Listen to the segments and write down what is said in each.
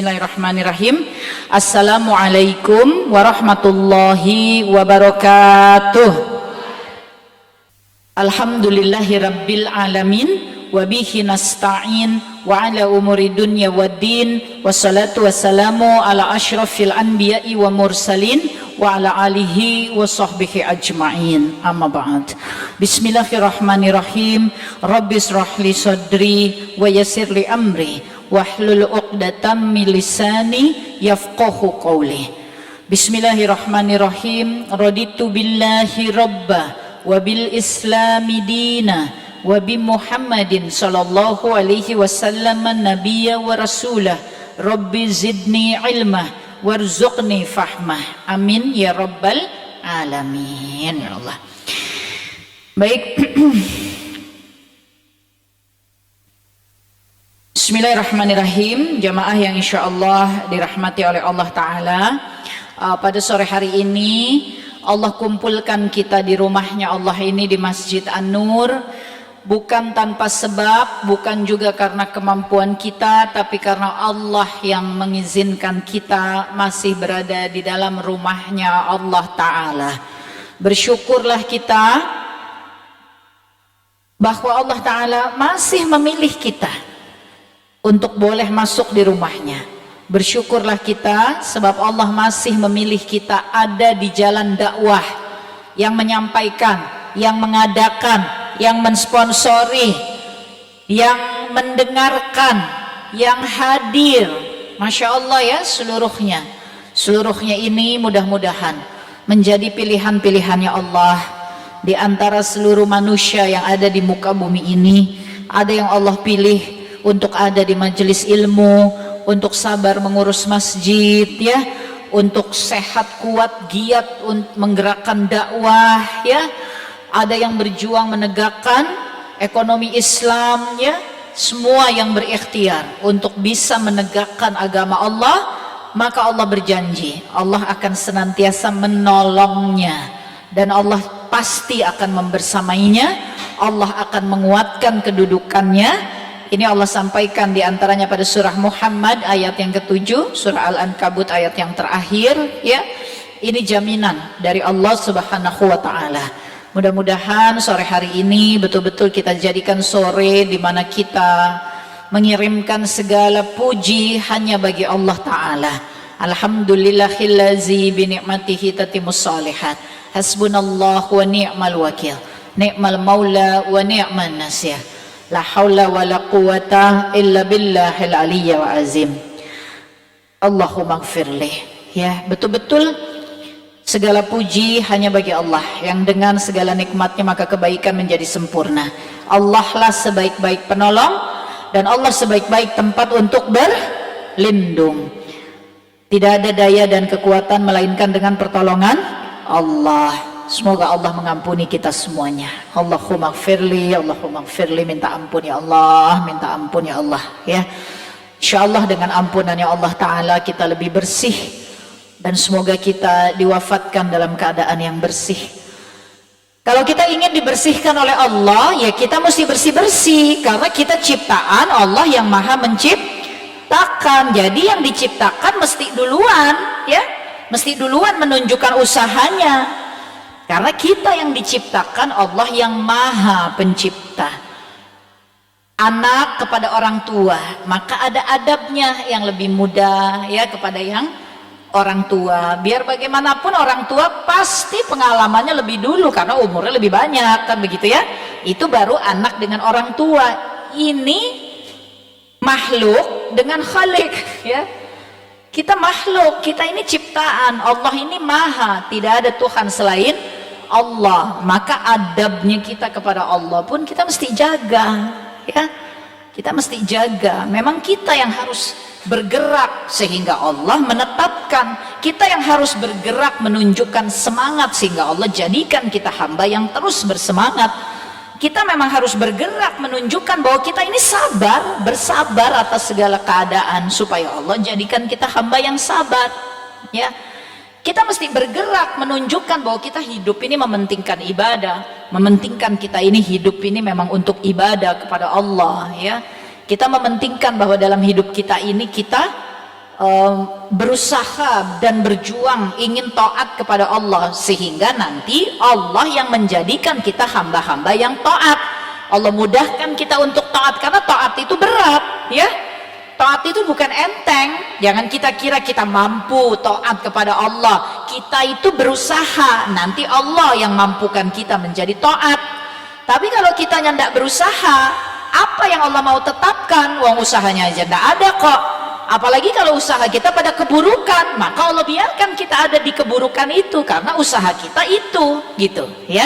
Bismillahirrahmanirrahim. Assalamualaikum warahmatullahi wabarakatuh. Alhamdulillahi rabbil alamin, wabihi nasta'in, wa ala umuri dunya waddin, wassalatu wassalamu ala ashrafil anbiya'i wa mursalin, wa ala alihi wa sahbihi ajma'in. Amma ba'd. Bismillahirrahmanirrahim. Rabbis rahli sadri wa yassirli amri wahlul 'uqdatam min lisani yafqahu qawli. Bismillahirrahmanirrahim. Raditu billahi rabba wa bil islami dina wa bi Muhammadin sallallahu alaihi wasallam nabiyya wa rasulah. Rabbi zidni ilmah warzuqni fahmah. Amin ya rabbal alamin. Ya Allah. Baik. Bismillahirrahmanirrahim. Jamaah yang insyaallah dirahmati oleh Allah Ta'ala, pada sore hari ini Allah kumpulkan kita di rumahnya Allah ini di Masjid An-Nur, bukan tanpa sebab, bukan juga karena kemampuan kita, tapi karena Allah yang mengizinkan kita masih berada di dalam rumahnya Allah Ta'ala. Bersyukurlah kita bahwa Allah Ta'ala masih memilih kita untuk boleh masuk di rumahnya. Bersyukurlah kita sebab Allah masih memilih kita ada di jalan dakwah, yang menyampaikan, yang mengadakan, yang mensponsori, yang mendengarkan, yang hadir. Masya Allah ya, seluruhnya ini mudah-mudahan menjadi pilihan-pilihannya Allah. Di antara seluruh manusia yang ada di muka bumi ini, ada yang Allah pilih untuk ada di majelis ilmu, untuk sabar mengurus masjid ya, untuk sehat kuat giat untuk menggerakkan dakwah ya. Ada yang berjuang menegakkan ekonomi Islam ya. Semua yang berikhtiar untuk bisa menegakkan agama Allah, maka Allah berjanji Allah akan senantiasa menolongnya, dan Allah pasti akan membersamainya. Allah akan menguatkan kedudukannya. Ini Allah sampaikan diantaranya pada surah Muhammad ayat yang ke-7, surah Al-Ankabut ayat yang terakhir ya. Ini jaminan dari Allah Subhanahu wa Ta'ala. Mudah-mudahan sore hari ini betul-betul kita jadikan sore di mana kita mengirimkan segala puji hanya bagi Allah Ta'ala. Alhamdulillahillazi bi ni'matihi tatimmus shalihat. Hasbunallahu wa ni'mal wakil. Ni'mal maula wa ni'man nasir. La haula wa la quwata illa billahil aliyya wa azim. Allahumma gfirlih ya. Betul-betul segala puji hanya bagi Allah, yang dengan segala nikmatnya maka kebaikan menjadi sempurna. Allah lah sebaik-baik penolong, dan Allah sebaik-baik tempat untuk berlindung. Tidak ada daya dan kekuatan melainkan dengan pertolongan Allah. Semoga Allah mengampuni kita semuanya. Allahumma gfirli, Allahumma gfirli. Minta ampun ya Allah, minta ampun ya Allah ya. InsyaAllah dengan ampunannya Allah Ta'ala kita lebih bersih, dan semoga kita diwafatkan dalam keadaan yang bersih. Kalau kita ingin dibersihkan oleh Allah, ya kita mesti bersih-bersih, karena kita ciptaan Allah yang maha menciptakan. Jadi yang diciptakan mesti duluan ya, mesti duluan menunjukkan usahanya. Karena kita yang diciptakan Allah yang maha pencipta. Anak kepada orang tua, maka ada adabnya yang lebih mudah ya kepada yang orang tua. Biar bagaimanapun orang tua pasti pengalamannya lebih dulu karena umurnya lebih banyak, kan begitu ya. Itu baru anak dengan orang tua. Ini makhluk dengan khalik ya. Kita makhluk, kita ini ciptaan. Allah ini maha, tidak ada Tuhan selain Allah. Maka adabnya kita kepada Allah pun kita mesti jaga ya. Kita mesti jaga. Memang kita yang harus bergerak sehingga Allah menetapkan. Kita yang harus bergerak menunjukkan semangat sehingga Allah jadikan kita hamba yang terus bersemangat. Kita memang harus bergerak menunjukkan bahwa kita ini sabar, bersabar atas segala keadaan supaya Allah jadikan kita hamba yang sabar ya. Kita mesti bergerak menunjukkan bahwa kita hidup ini mementingkan ibadah, mementingkan kita ini hidup ini memang untuk ibadah kepada Allah ya. Kita mementingkan bahwa dalam hidup kita ini kita berusaha dan berjuang ingin taat kepada Allah, sehingga nanti Allah yang menjadikan kita hamba-hamba yang taat. Allah mudahkan kita untuk taat, karena taat itu berat ya. Taat itu bukan enteng. Jangan kita kira kita mampu taat kepada Allah. Kita itu berusaha, nanti Allah yang mampukan kita menjadi taat. Tapi kalau kita tidak berusaha, apa yang Allah mau tetapkan? Uang usahanya aja tidak ada kok. Apalagi kalau usaha kita pada keburukan, maka Allah biarkan kita ada di keburukan itu, karena usaha kita itu, gitu ya.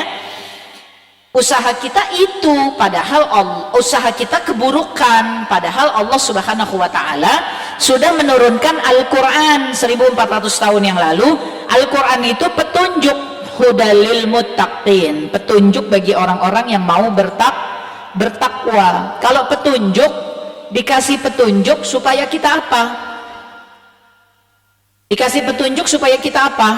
Usaha kita itu, padahal usaha kita keburukan, padahal Allah Subhanahu wa Ta'ala sudah menurunkan Al-Quran 1400 tahun yang lalu. Al-Quran itu petunjuk, hudalil muttaqin, petunjuk bagi orang-orang yang mau bertakwa. Kalau petunjuk, dikasih petunjuk supaya kita apa? Dikasih petunjuk supaya kita apa?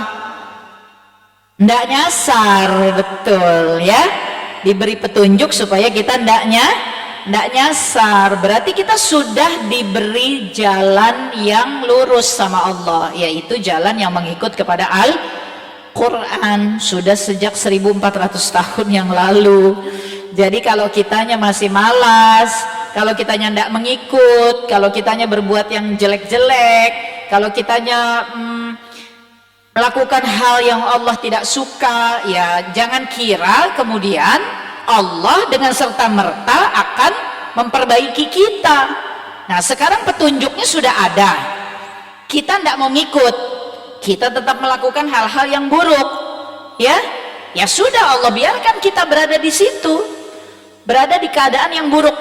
Ndak nyasar, betul ya. Diberi petunjuk supaya kita ndak nyasar. Berarti kita sudah diberi jalan yang lurus sama Allah, yaitu jalan yang mengikut kepada Al-Quran sudah sejak 1400 tahun yang lalu. Jadi kalau kitanya masih malas, kalau kitanya tidak mengikut, kalau kitanya berbuat yang jelek-jelek, kalau kitanya melakukan hal yang Allah tidak suka, ya jangan kira kemudian Allah dengan serta-merta akan memperbaiki kita. Nah sekarang petunjuknya sudah ada, kita tidak mau ngikut, kita tetap melakukan hal-hal yang buruk, ya sudah, Allah biarkan kita berada di situ, berada di keadaan yang buruk.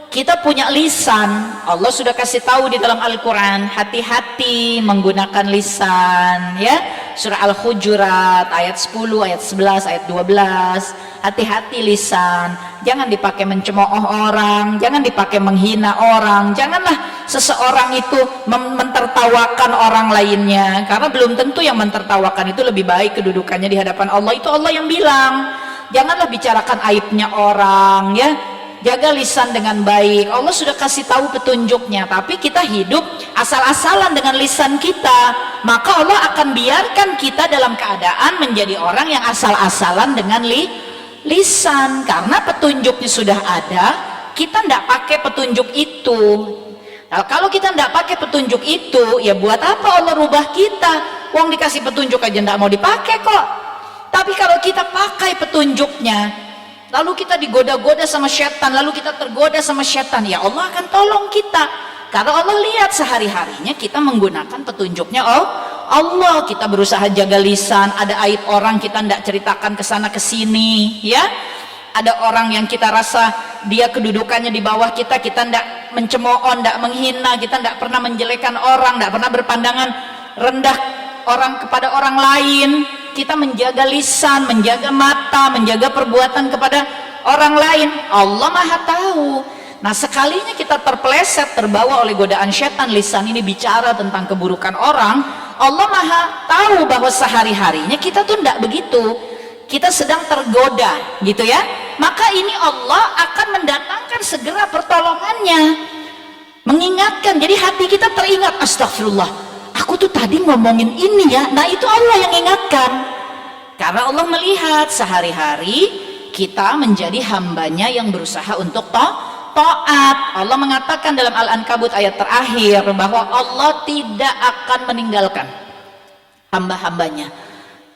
Kita punya lisan, Allah sudah kasih tahu di dalam Al-Quran, hati-hati menggunakan lisan ya. Surah Al-Hujurat ayat 10, ayat 11, ayat 12. Hati-hati lisan, jangan dipakai mencemooh orang, jangan dipakai menghina orang. Janganlah seseorang itu mentertawakan orang lainnya, karena belum tentu yang mentertawakan itu lebih baik kedudukannya di hadapan Allah. Itu Allah yang bilang. Janganlah bicarakan aibnya orang ya. Jaga lisan dengan baik. Allah sudah kasih tahu petunjuknya, tapi kita hidup asal-asalan dengan lisan kita, maka Allah akan biarkan kita dalam keadaan menjadi orang yang asal-asalan dengan lisan. Karena petunjuknya sudah ada, kita tidak pakai petunjuk itu. Nah, kalau kita tidak pakai petunjuk itu, ya buat apa Allah rubah kita? Uang dikasih petunjuk aja tidak mau dipakai kok. Tapi kalau kita pakai petunjuknya, lalu kita digoda-goda sama setan, lalu kita tergoda sama setan, ya Allah akan tolong kita. Karena Allah lihat sehari-harinya kita menggunakan petunjuknya. Oh Allah, kita berusaha jaga lisan. Ada aib orang kita tidak ceritakan ke sana ke sini ya. Ada orang yang kita rasa dia kedudukannya di bawah kita, kita tidak mencemooh, tidak menghina, kita tidak pernah menjelekan orang, tidak pernah berpandangan rendah orang kepada orang lain. Kita menjaga lisan, menjaga mata, menjaga perbuatan kepada orang lain. Allah Maha tahu. Nah sekalinya kita terpeleset, terbawa oleh godaan setan, lisan ini bicara tentang keburukan orang, Allah Maha tahu bahwa sehari-harinya kita tuh tidak begitu, kita sedang tergoda gitu ya. Maka ini Allah akan mendatangkan segera pertolongannya, mengingatkan. Jadi hati kita teringat, astagfirullah, aku tuh tadi ngomongin ini ya. Nah itu Allah yang ingatkan, karena Allah melihat sehari-hari kita menjadi hambanya yang berusaha untuk taat. Allah mengatakan dalam Al-Ankabut ayat terakhir bahwa Allah tidak akan meninggalkan hamba-hambanya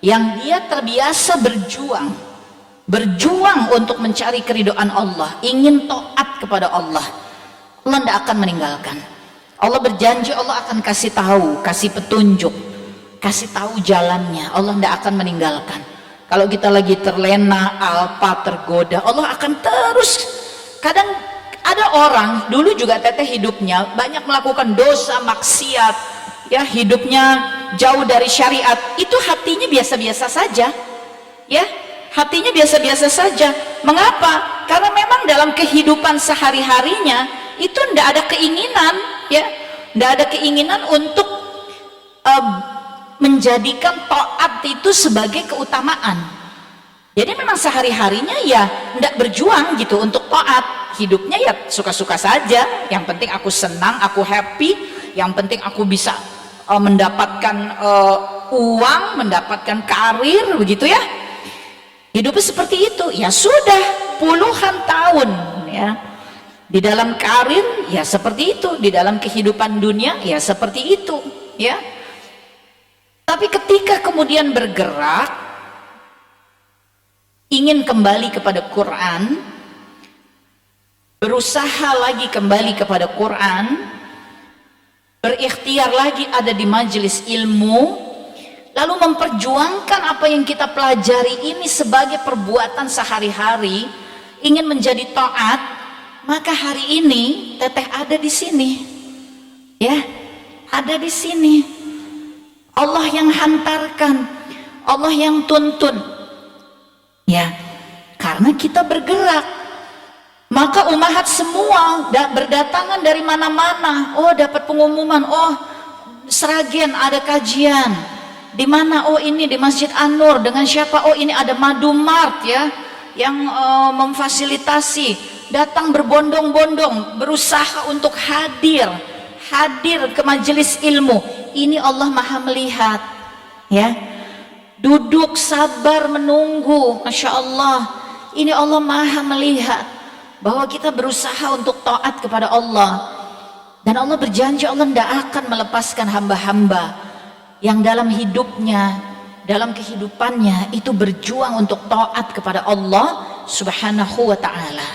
yang dia terbiasa berjuang untuk mencari keridhaan Allah, ingin taat kepada Allah. Allah tidak akan meninggalkan. Allah berjanji Allah akan kasih tahu, kasih petunjuk, kasih tahu jalannya. Allah tidak akan meninggalkan. Kalau kita lagi terlena, tergoda, Allah akan terus. Kadang ada orang, dulu juga teteh hidupnya banyak melakukan dosa, maksiat ya, hidupnya jauh dari syariat, itu hatinya biasa-biasa saja ya, hatinya biasa-biasa saja. Mengapa? Karena memang dalam kehidupan sehari-harinya itu tidak ada keinginan ya, tidak ada keinginan untuk menjadikan taat itu sebagai keutamaan. Jadi memang sehari-harinya ya tidak berjuang gitu untuk taat. Hidupnya ya suka-suka saja, yang penting aku senang, aku happy, yang penting aku bisa mendapatkan uang, mendapatkan karir, begitu ya. Hidupnya seperti itu. Ya sudah puluhan tahun ya. Di dalam karir ya seperti itu, di dalam kehidupan dunia ya seperti itu ya. Tapi ketika kemudian bergerak ingin kembali kepada Quran, berusaha lagi kembali kepada Quran, berikhtiar lagi ada di majelis ilmu, lalu memperjuangkan apa yang kita pelajari ini sebagai perbuatan sehari-hari, ingin menjadi taat, maka hari ini teteh ada di sini ya, ada di sini. Allah yang hantarkan, Allah yang tuntun ya, karena kita bergerak. Maka umahat semua berdatangan dari mana-mana. Oh, dapat pengumuman, oh Sragen ada kajian di mana, oh ini di Masjid An-Nur dengan siapa, oh ini ada Madu Mart ya yang memfasilitasi, datang berbondong-bondong berusaha untuk hadir ke majelis ilmu. Ini Allah Maha melihat ya, duduk sabar menunggu, Masya Allah, ini Allah Maha melihat bahwa kita berusaha untuk taat kepada Allah, dan Allah berjanji Allah tidak akan melepaskan hamba-hamba yang dalam hidupnya, dalam kehidupannya itu berjuang untuk taat kepada Allah Subhanahu wa ta'ala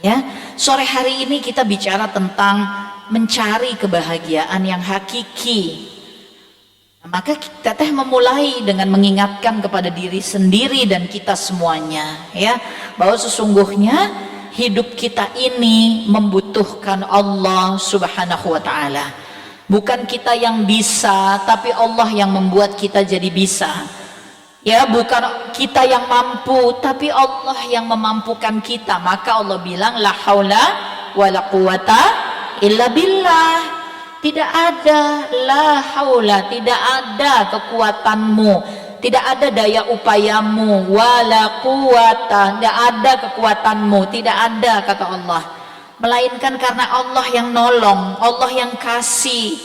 ya. Sore hari ini kita bicara tentang mencari kebahagiaan yang hakiki. Maka kita memulai dengan mengingatkan kepada diri sendiri dan kita semuanya ya, bahwa sesungguhnya hidup kita ini membutuhkan Allah Subhanahu wa ta'ala. Bukan kita yang bisa, tapi Allah yang membuat kita jadi bisa ya. Bukan kita yang mampu, tapi Allah yang memampukan kita. Maka Allah bilang la haula wala quwata illa billah. Tidak ada la haula, tidak ada kekuatanmu, tidak ada daya upayamu, wala quwata, tidak ada kekuatanmu, tidak ada, kata Allah, melainkan karena Allah yang nolong, Allah yang kasih,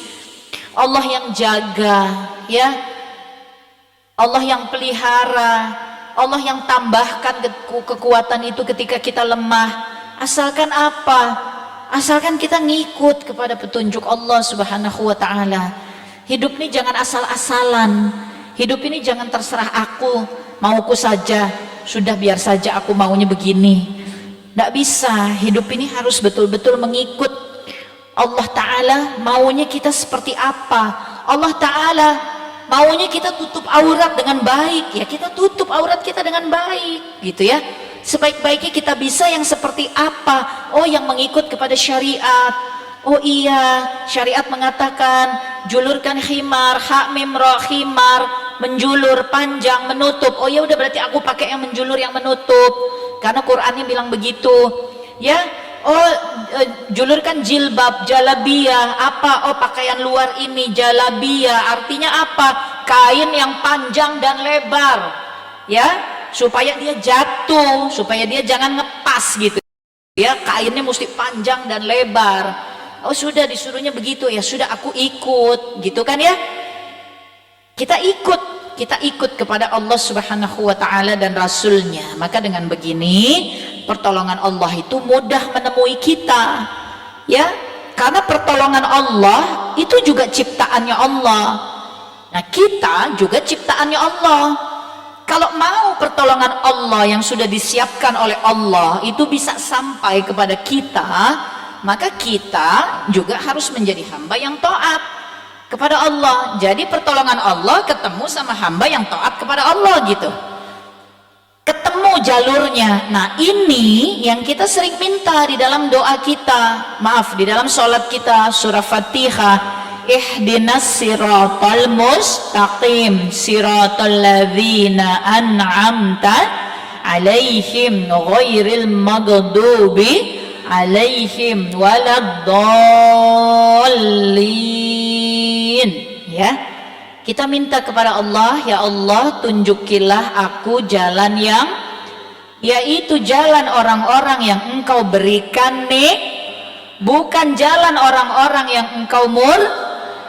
Allah yang jaga ya, Allah yang pelihara, Allah yang tambahkan kekuatan itu ketika kita lemah. Asalkan apa? Asalkan kita ngikut kepada petunjuk Allah Subhanahu wa ta'ala. Hidup ini jangan asal-asalan. Hidup ini jangan terserah aku, mauku saja, sudah biar saja aku maunya begini. Tidak bisa. Hidup ini harus betul-betul mengikut Allah Ta'ala. Maunya kita seperti apa? Allah Ta'ala maunya kita tutup aurat dengan baik, ya kita tutup aurat kita dengan baik gitu ya. Sebaik-baiknya kita bisa yang seperti apa? Oh, yang mengikut kepada syariat. Oh iya, syariat mengatakan julurkan khimar, hak mim ra khimar, menjulur panjang menutup. Oh ya udah, berarti aku pakai yang menjulur yang menutup karena Qur'annya bilang begitu ya. Oh, julurkan jilbab, jalabiyah, apa? Oh, pakaian luar ini jalabiyah, artinya apa? Kain yang panjang dan lebar ya, supaya dia jatuh, supaya dia jangan ngepas gitu ya, kainnya mesti panjang dan lebar. Oh sudah, disuruhnya begitu, ya sudah aku ikut gitu kan ya. Kita ikut kepada Allah Subhanahu wa ta'ala dan Rasulnya. Maka dengan begini pertolongan Allah itu mudah menemui kita ya, karena pertolongan Allah itu juga ciptaannya Allah. Nah kita juga ciptaannya Allah. Kalau mau pertolongan Allah yang sudah disiapkan oleh Allah itu bisa sampai kepada kita, maka kita juga harus menjadi hamba yang taat kepada Allah. Jadi pertolongan Allah ketemu sama hamba yang taat kepada Allah gitu, ketemu jalurnya. Nah ini yang kita sering minta di dalam doa kita, maaf, di dalam sholat kita, surah Fatihah, ihdinas siratal mustaqim siratal ladzina an'amta alaihim ghairil maghdubi alaihim waladdallin ya. Kita minta kepada Allah, ya Allah tunjukilah aku jalan yang, yaitu jalan orang-orang yang engkau berikan nih, bukan jalan orang-orang yang engkau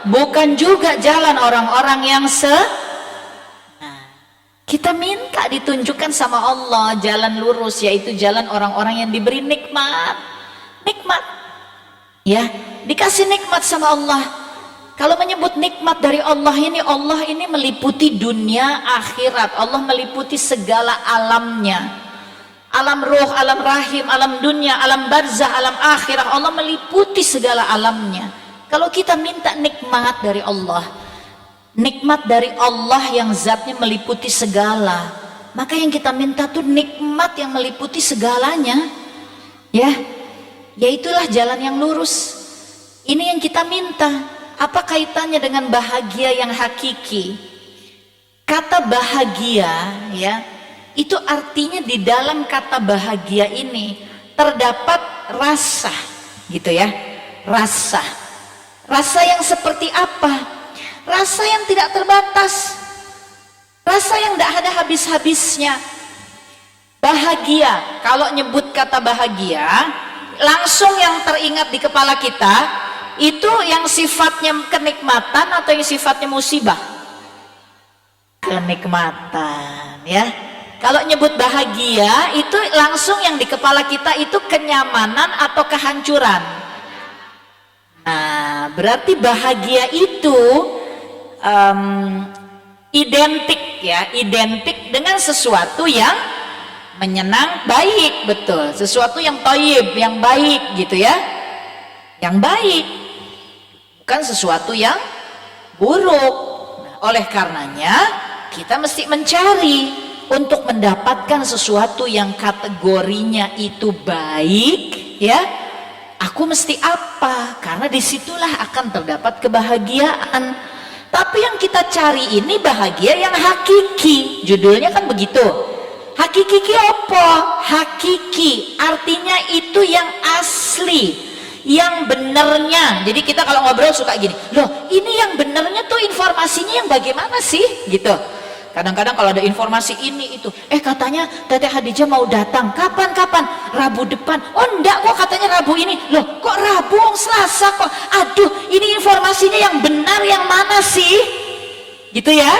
bukan juga jalan orang-orang yang kita minta ditunjukkan sama Allah jalan lurus, yaitu jalan orang-orang yang diberi nikmat. Nikmat, ya, dikasih nikmat sama Allah. Kalau menyebut nikmat dari Allah ini meliputi dunia akhirat. Allah meliputi segala alamnya, alam ruh, alam rahim, alam dunia, alam barzah, alam akhirah. Allah meliputi segala alamnya. Kalau kita minta nikmat dari Allah, nikmat dari Allah yang zatnya meliputi segala, maka yang kita minta tuh nikmat yang meliputi segalanya, ya, yaitulah jalan yang lurus. Ini yang kita minta. Apa kaitannya dengan bahagia yang hakiki? Kata bahagia, ya, itu artinya di dalam kata bahagia ini terdapat rasa, gitu ya, rasa. Rasa yang seperti apa? Rasa yang tidak terbatas, rasa yang tidak ada habis-habisnya. Bahagia, kalau nyebut kata bahagia, langsung yang teringat di kepala kita itu yang sifatnya kenikmatan atau yang sifatnya musibah? Kenikmatan, ya. Kalau nyebut bahagia itu langsung yang di kepala kita itu kenyamanan atau kehancuran. Nah, berarti bahagia itu identik, ya, identik dengan sesuatu yang menyenang, baik, betul, sesuatu yang thayyib, yang baik, gitu ya, yang baik, bukan sesuatu yang buruk. Nah, oleh karenanya kita mesti mencari untuk mendapatkan sesuatu yang kategorinya itu baik, ya. Aku mesti apa? Karena disitulah akan terdapat kebahagiaan. Tapi yang kita cari ini bahagia yang hakiki. Judulnya kan begitu. Hakiki apa? Hakiki artinya itu yang asli, yang benernya. Jadi kita kalau ngobrol suka gini, loh ini yang benernya tuh informasinya yang bagaimana sih? Gitu. Kadang-kadang kalau ada informasi ini itu, katanya Teteh Hadijah mau datang. Kapan? Rabu depan. Oh enggak, kok katanya Rabu ini. Loh kok Rabu? Selasa kok. Aduh, ini informasinya yang benar yang mana sih? Gitu ya.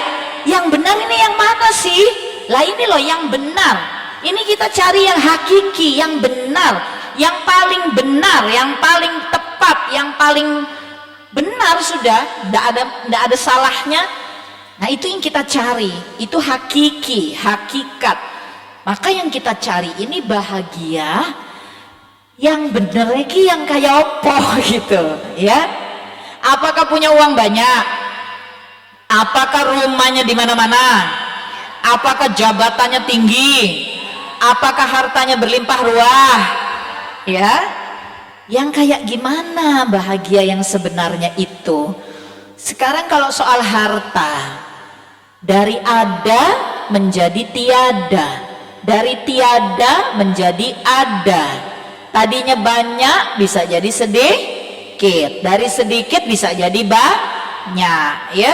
Yang benar ini yang mana sih? Lah ini loh yang benar. Ini kita cari yang hakiki, yang benar, yang paling benar, yang paling tepat, yang paling benar sudah. Enggak ada salahnya. Nah itu yang kita cari, itu hakiki, hakikat. Maka yang kita cari ini bahagia yang bener lagi, yang kayak apa gitu, ya. Apakah punya uang banyak? Apakah rumahnya di mana-mana? Apakah jabatannya tinggi? Apakah hartanya berlimpah ruah? Ya, yang kayak gimana bahagia yang sebenarnya itu? Sekarang kalau soal harta, dari ada menjadi tiada, dari tiada menjadi ada. Tadinya banyak bisa jadi sedikit, dari sedikit bisa jadi banyak, ya.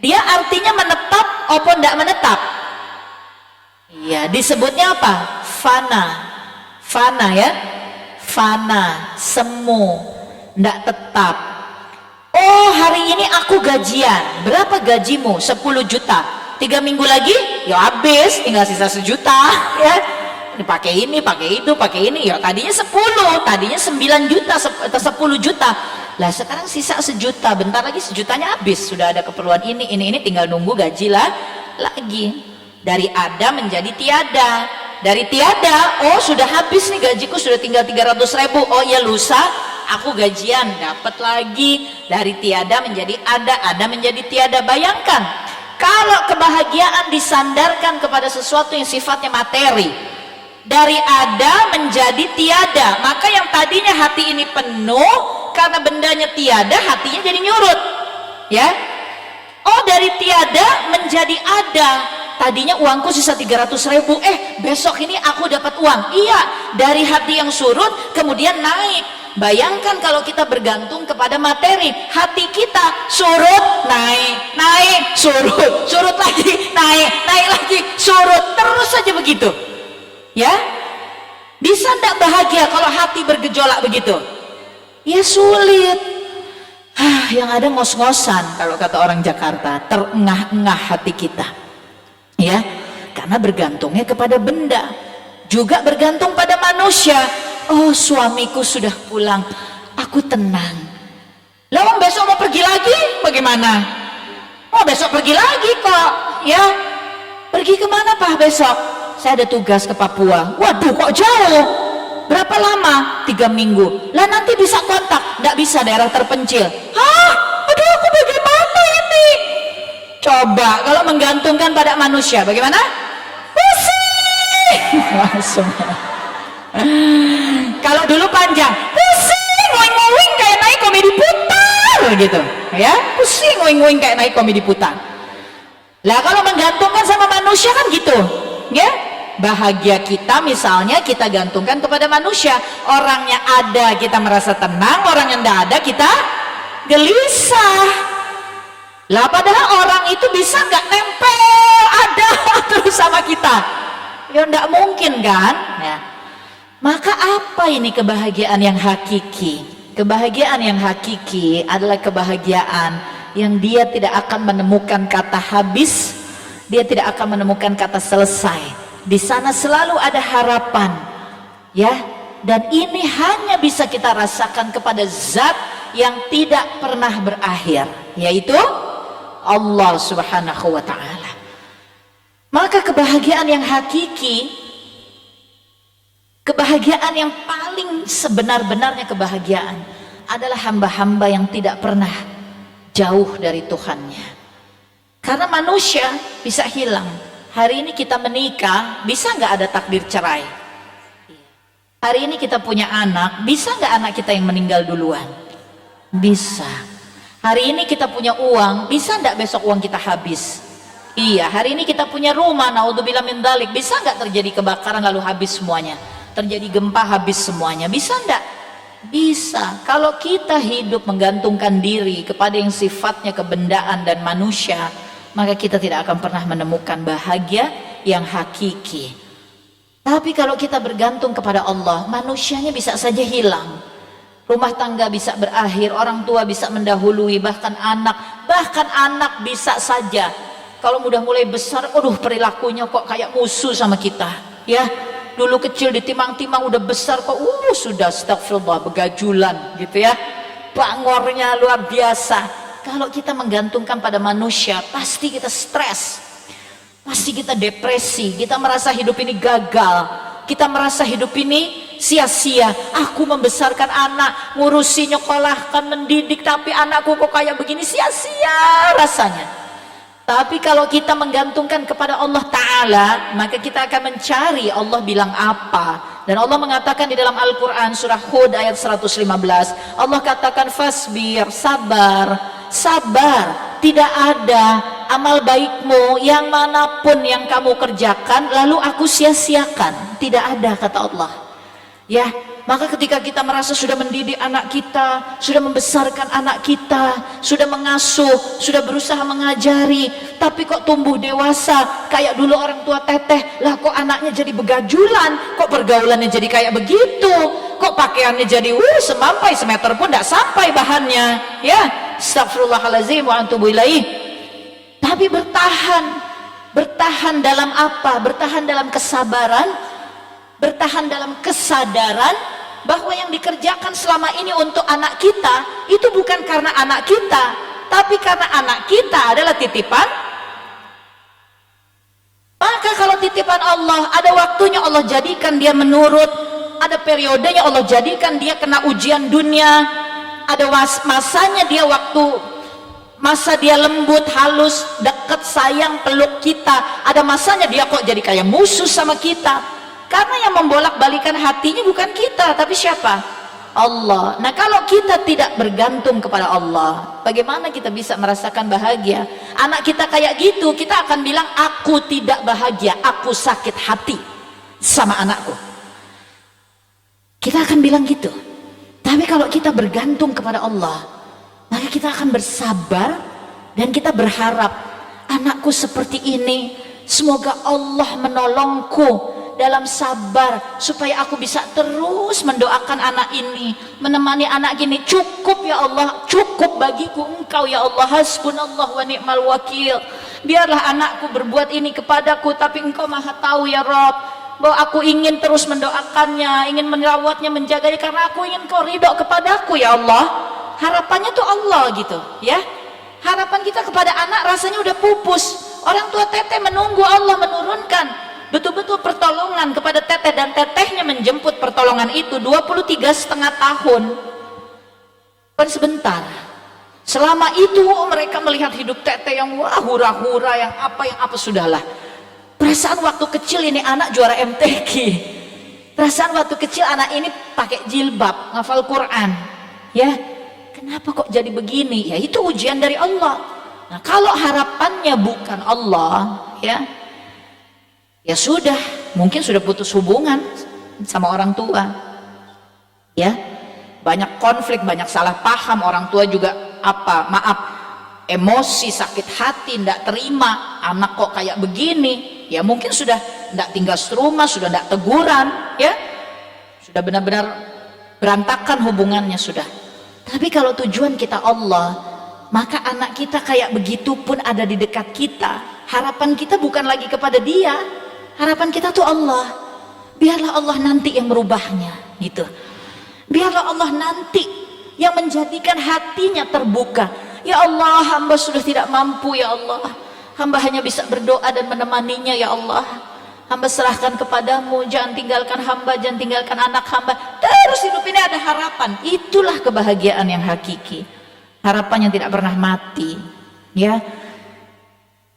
Dia artinya menetap apa enggak menetap? Iya, disebutnya apa? Fana. Fana, ya. Fana, semu, enggak tetap. Oh hari ini aku gajian, berapa gajimu? 10 juta. 3 minggu lagi ya habis, tinggal sisa 1 juta, ya. Dipakai ini, pakai itu, pakai ini, ya tadinya 10, tadinya 9 juta atau 10 juta. Lah sekarang sisa 1 juta, bentar lagi 1 jutanya habis, sudah ada keperluan ini, tinggal nunggu gaji lah lagi. Dari ada menjadi tiada. Dari tiada, oh sudah habis nih gajiku, sudah tinggal 300.000. Oh ya lusa aku gajian, dapat lagi. Dari tiada menjadi ada menjadi tiada. Bayangkan kalau kebahagiaan disandarkan kepada sesuatu yang sifatnya materi, dari ada menjadi tiada, maka yang tadinya hati ini penuh karena bendanya tiada, hatinya jadi nyurut, ya. Oh dari tiada menjadi ada, tadinya uangku sisa 300.000, besok ini aku dapat uang. Iya, dari hati yang surut kemudian naik. Bayangkan kalau kita bergantung kepada materi, hati kita surut, naik, surut lagi, naik lagi, surut, terus saja begitu, ya. Bisa tidak bahagia kalau hati bergejolak begitu? Ya sulit. Yang ada ngos-ngosan kalau kata orang Jakarta, terengah-engah hati kita, ya, karena bergantungnya kepada benda, juga bergantung pada manusia. Oh, suamiku sudah pulang, aku tenang. Lawang besok mau pergi lagi, bagaimana? Oh, besok pergi lagi kok, ya. Pergi kemana Pak besok? Saya ada tugas ke Papua. Waduh, kok jauh? Berapa lama? 3 minggu. Lah nanti bisa kontak? Nggak bisa, daerah terpencil. Hah? Aduh, aku bagaimana ini? Coba kalau menggantungkan pada manusia, bagaimana? Pusing! Langsung. Kalau dulu panjang, pusing, ngoing-ngoing kayak naik komedi putar, gitu. Ya, pusing, ngoing-ngoing kayak naik komedi putar. Lah kalau menggantungkan sama manusia kan gitu, ya. Bahagia kita misalnya kita gantungkan kepada manusia. Orangnya ada kita merasa tenang, orang yang tidak ada kita gelisah. Lah padahal orang itu bisa nggak nempel ada terus sama kita, ya nggak mungkin kan ya. Maka apa ini kebahagiaan yang hakiki? Kebahagiaan yang hakiki adalah kebahagiaan yang dia tidak akan menemukan kata habis, dia tidak akan menemukan kata selesai. Di sana selalu ada harapan, ya. Dan ini hanya bisa kita rasakan kepada zat yang tidak pernah berakhir, yaitu Allah Subhanahu wa ta'ala. Maka kebahagiaan yang hakiki, kebahagiaan yang paling sebenar-benarnya kebahagiaan adalah hamba-hamba yang tidak pernah jauh dari Tuhannya. Karena manusia bisa hilang. Hari ini kita menikah, bisa nggak ada takdir cerai? Hari ini kita punya anak, bisa nggak anak kita yang meninggal duluan? Bisa. Hari ini kita punya uang, bisa nggak besok uang kita habis? Iya. Hari ini kita punya rumah, naudzubillah min dzalik, bisa nggak terjadi kebakaran lalu habis semuanya? Terjadi gempa habis semuanya, bisa nggak? Bisa. Kalau kita hidup menggantungkan diri kepada yang sifatnya kebendaan dan manusia, maka kita tidak akan pernah menemukan bahagia yang hakiki. Tapi kalau kita bergantung kepada Allah, manusianya bisa saja hilang, rumah tangga bisa berakhir, orang tua bisa mendahului, bahkan anak bisa saja kalau udah mulai besar, aduh perilakunya kok kayak musuh sama kita, ya. Dulu kecil ditimang-timang, udah besar kok sudah astagfirullah begajulan gitu ya, bangornya luar biasa. Kalau kita menggantungkan pada manusia, pasti kita stres, pasti kita depresi, kita merasa hidup ini gagal, kita merasa hidup ini sia-sia. Aku membesarkan anak, ngurusi, nyekolahkan, mendidik, tapi anakku kok kayak begini, sia-sia rasanya. Tapi kalau kita menggantungkan kepada Allah Ta'ala, maka kita akan mencari Allah bilang apa. Dan Allah mengatakan di dalam Al-Quran surah Hud ayat 115, Allah katakan fasbir, sabar. Sabar, tidak ada amal baikmu yang manapun yang kamu kerjakan lalu aku sia-siakan, tidak ada, kata Allah, ya. Maka ketika kita merasa sudah mendidik anak kita, sudah membesarkan anak kita, sudah mengasuh, sudah berusaha mengajari, tapi kok tumbuh dewasa kayak dulu orang tua teteh, lah kok anaknya jadi begajulan, kok pergaulannya jadi kayak begitu, kok pakaiannya jadi semampai semeter pun tidak sampai bahannya, ya. Astagfirullahaladzim wa antubu ilaih. Tapi bertahan dalam apa? Bertahan dalam kesabaran, bertahan dalam kesadaran bahwa yang dikerjakan selama ini untuk anak kita itu bukan karena anak kita, tapi karena anak kita adalah titipan. Maka kalau titipan Allah, ada waktunya Allah jadikan dia menurut, ada periodenya Allah jadikan dia kena ujian dunia, ada masanya dia masa dia lembut, halus, dekat, sayang, peluk kita, ada masanya dia kok jadi kayak musuh sama kita. Karena yang membolak-balikan hatinya bukan kita, tapi siapa? Allah. Nah kalau kita tidak bergantung kepada Allah, bagaimana kita bisa merasakan bahagia? Anak kita kayak gitu, kita akan bilang aku tidak bahagia, aku sakit hati sama anakku, kita akan bilang gitu. Tapi kalau kita bergantung kepada Allah, maka kita akan bersabar dan kita berharap anakku seperti ini, semoga Allah menolongku dalam sabar supaya aku bisa terus mendoakan anak ini, menemani anak gini. Cukup ya Allah, cukup bagiku Engkau ya Allah, hasbunallah wa ni'mal wakil. Biarlah anakku berbuat ini kepadaku, tapi Engkau maha tahu ya Rob, bahwa aku ingin terus mendoakannya, ingin merawatnya, menjaganya, karena aku ingin Kau ridho kepadaku ya Allah. Harapannya tuh Allah gitu ya. Harapan kita kepada anak rasanya udah pupus. Orang tua teteh menunggu Allah menurunkan betul-betul pertolongan kepada teteh, dan tetehnya menjemput pertolongan itu 23,5 tahun. Bukan sebentar. Selama itu mereka melihat hidup teteh yang wah hura-hura, yang apa sudahlah. Perasaan waktu kecil ini anak juara MTQ. Perasaan waktu kecil anak ini pakai jilbab, ngafal Quran. Ya, kenapa kok jadi begini? Ya itu ujian dari Allah. Nah, kalau harapannya bukan Allah, ya sudah, mungkin sudah putus hubungan sama orang tua. Ya, banyak konflik, banyak salah paham, orang tua juga emosi, sakit hati, tidak terima anak kok kayak begini. Ya mungkin sudah tidak tinggal serumah, sudah tidak teguran, ya sudah benar-benar berantakan hubungannya sudah. Tapi kalau tujuan kita Allah, maka anak kita kayak begitu pun ada di dekat kita. Harapan kita bukan lagi kepada dia, harapan kita tuh Allah. Biarlah Allah nanti yang merubahnya gitu. Biarlah Allah nanti yang menjadikan hatinya terbuka. Ya Allah, hamba sudah tidak mampu ya Allah, hamba hanya bisa berdoa dan menemaninya ya Allah. Hamba serahkan kepadamu, jangan tinggalkan hamba, jangan tinggalkan anak hamba. Terus hidup ini ada harapan. Itulah kebahagiaan yang hakiki. Harapan yang tidak pernah mati, ya.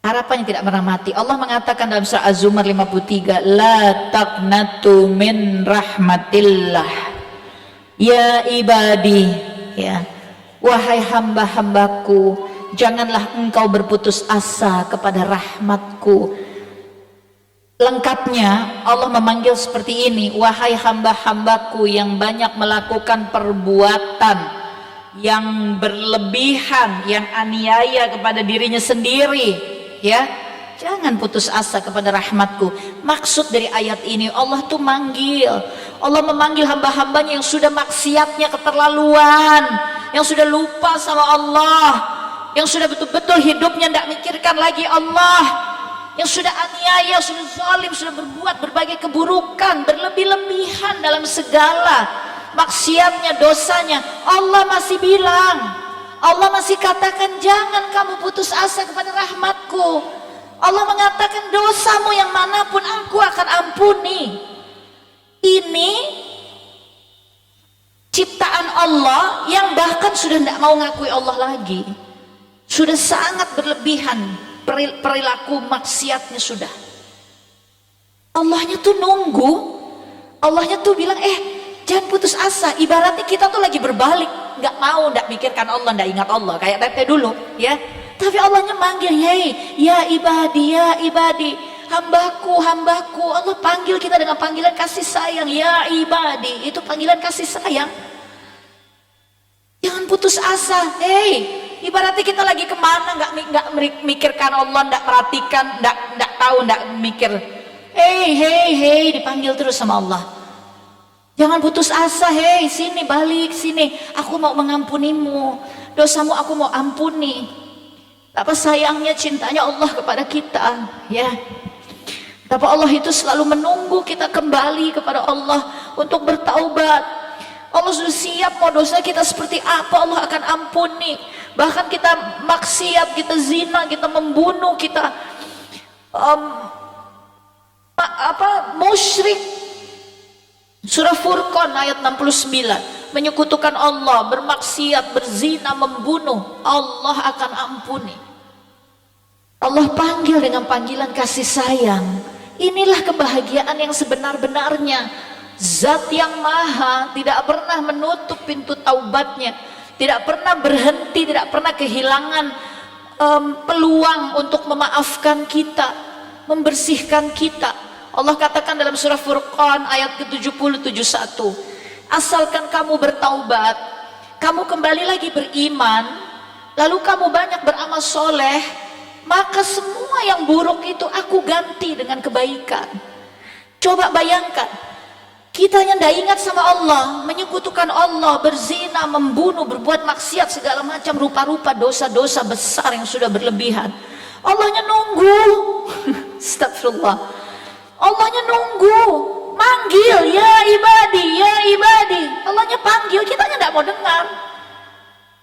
Harapan yang tidak pernah mati. Allah mengatakan dalam surah Az-Zumar 53, la taqnatu min rahmatillah ya ibadi, ya wahai hamba-hambaku, janganlah engkau berputus asa kepada rahmatku. Lengkapnya Allah memanggil seperti ini, wahai hamba-hambaku yang banyak melakukan perbuatan yang berlebihan, yang aniaya kepada dirinya sendiri, ya jangan putus asa kepada rahmatku. Maksud dari ayat ini, Allah tuh Allah memanggil hamba-hambanya yang sudah maksiatnya keterlaluan, yang sudah lupa sama Allah, yang sudah betul-betul hidupnya tidak mikirkan lagi Allah, yang sudah aniaya, sudah zalim, sudah berbuat berbagai keburukan, berlebih-lebihan dalam segala maksiatnya, dosanya. Allah masih bilang, Allah masih katakan jangan kamu putus asa kepada rahmatku. Allah mengatakan dosamu yang manapun aku akan ampuni. Ini ciptaan Allah yang bahkan sudah tidak mau ngakui Allah lagi, sudah sangat berlebihan perilaku maksiatnya sudah. Allahnya tuh nunggu, Allahnya tuh bilang jangan putus asa. Ibaratnya kita tuh lagi berbalik, nggak mau, nggak mikirkan Allah, nggak ingat Allah kayak teteh dulu, ya. Tapi Allahnya manggil, hei ya ibadi, hambaku. Allah panggil kita dengan panggilan kasih sayang, ya ibadi, itu panggilan kasih sayang. Jangan putus asa. Ibaratnya kita lagi kemana, nggak mikirkan Allah, nggak perhatikan, nggak tahu, nggak mikir. Hei, dipanggil terus sama Allah. Jangan putus asa, sini, balik sini, aku mau mengampunimu, dosamu aku mau ampuni. Apa sayangnya, cintanya Allah kepada kita, ya. Tapi Allah itu selalu menunggu kita kembali kepada Allah untuk bertaubat. Allah sudah siap mau dosa kita seperti apa Allah akan ampuni. Bahkan kita maksiat, kita zina, kita membunuh, kita musyrik. Surah Furqan ayat 69, menyekutukan Allah, bermaksiat, berzina, membunuh, Allah akan ampuni. Allah panggil dengan panggilan kasih sayang. Inilah kebahagiaan yang sebenar-benarnya. Zat yang maha tidak pernah menutup pintu taubatnya, tidak pernah berhenti, tidak pernah kehilangan peluang untuk memaafkan kita, membersihkan kita. Allah katakan dalam surah Furqan ayat ke-70, 71, asalkan kamu bertaubat, kamu kembali lagi beriman, lalu kamu banyak beramal soleh, maka semua yang buruk itu aku ganti dengan kebaikan. Coba bayangkan, kita yang tidak ingat sama Allah, menyekutukan Allah, berzina, membunuh, berbuat maksiat, segala macam rupa-rupa dosa-dosa besar yang sudah berlebihan. Allahnya nunggu. Astagfirullah. Allahnya nunggu, manggil, ya ibadi, ya ibadi. Allahnya panggil, kita tidak mau dengar.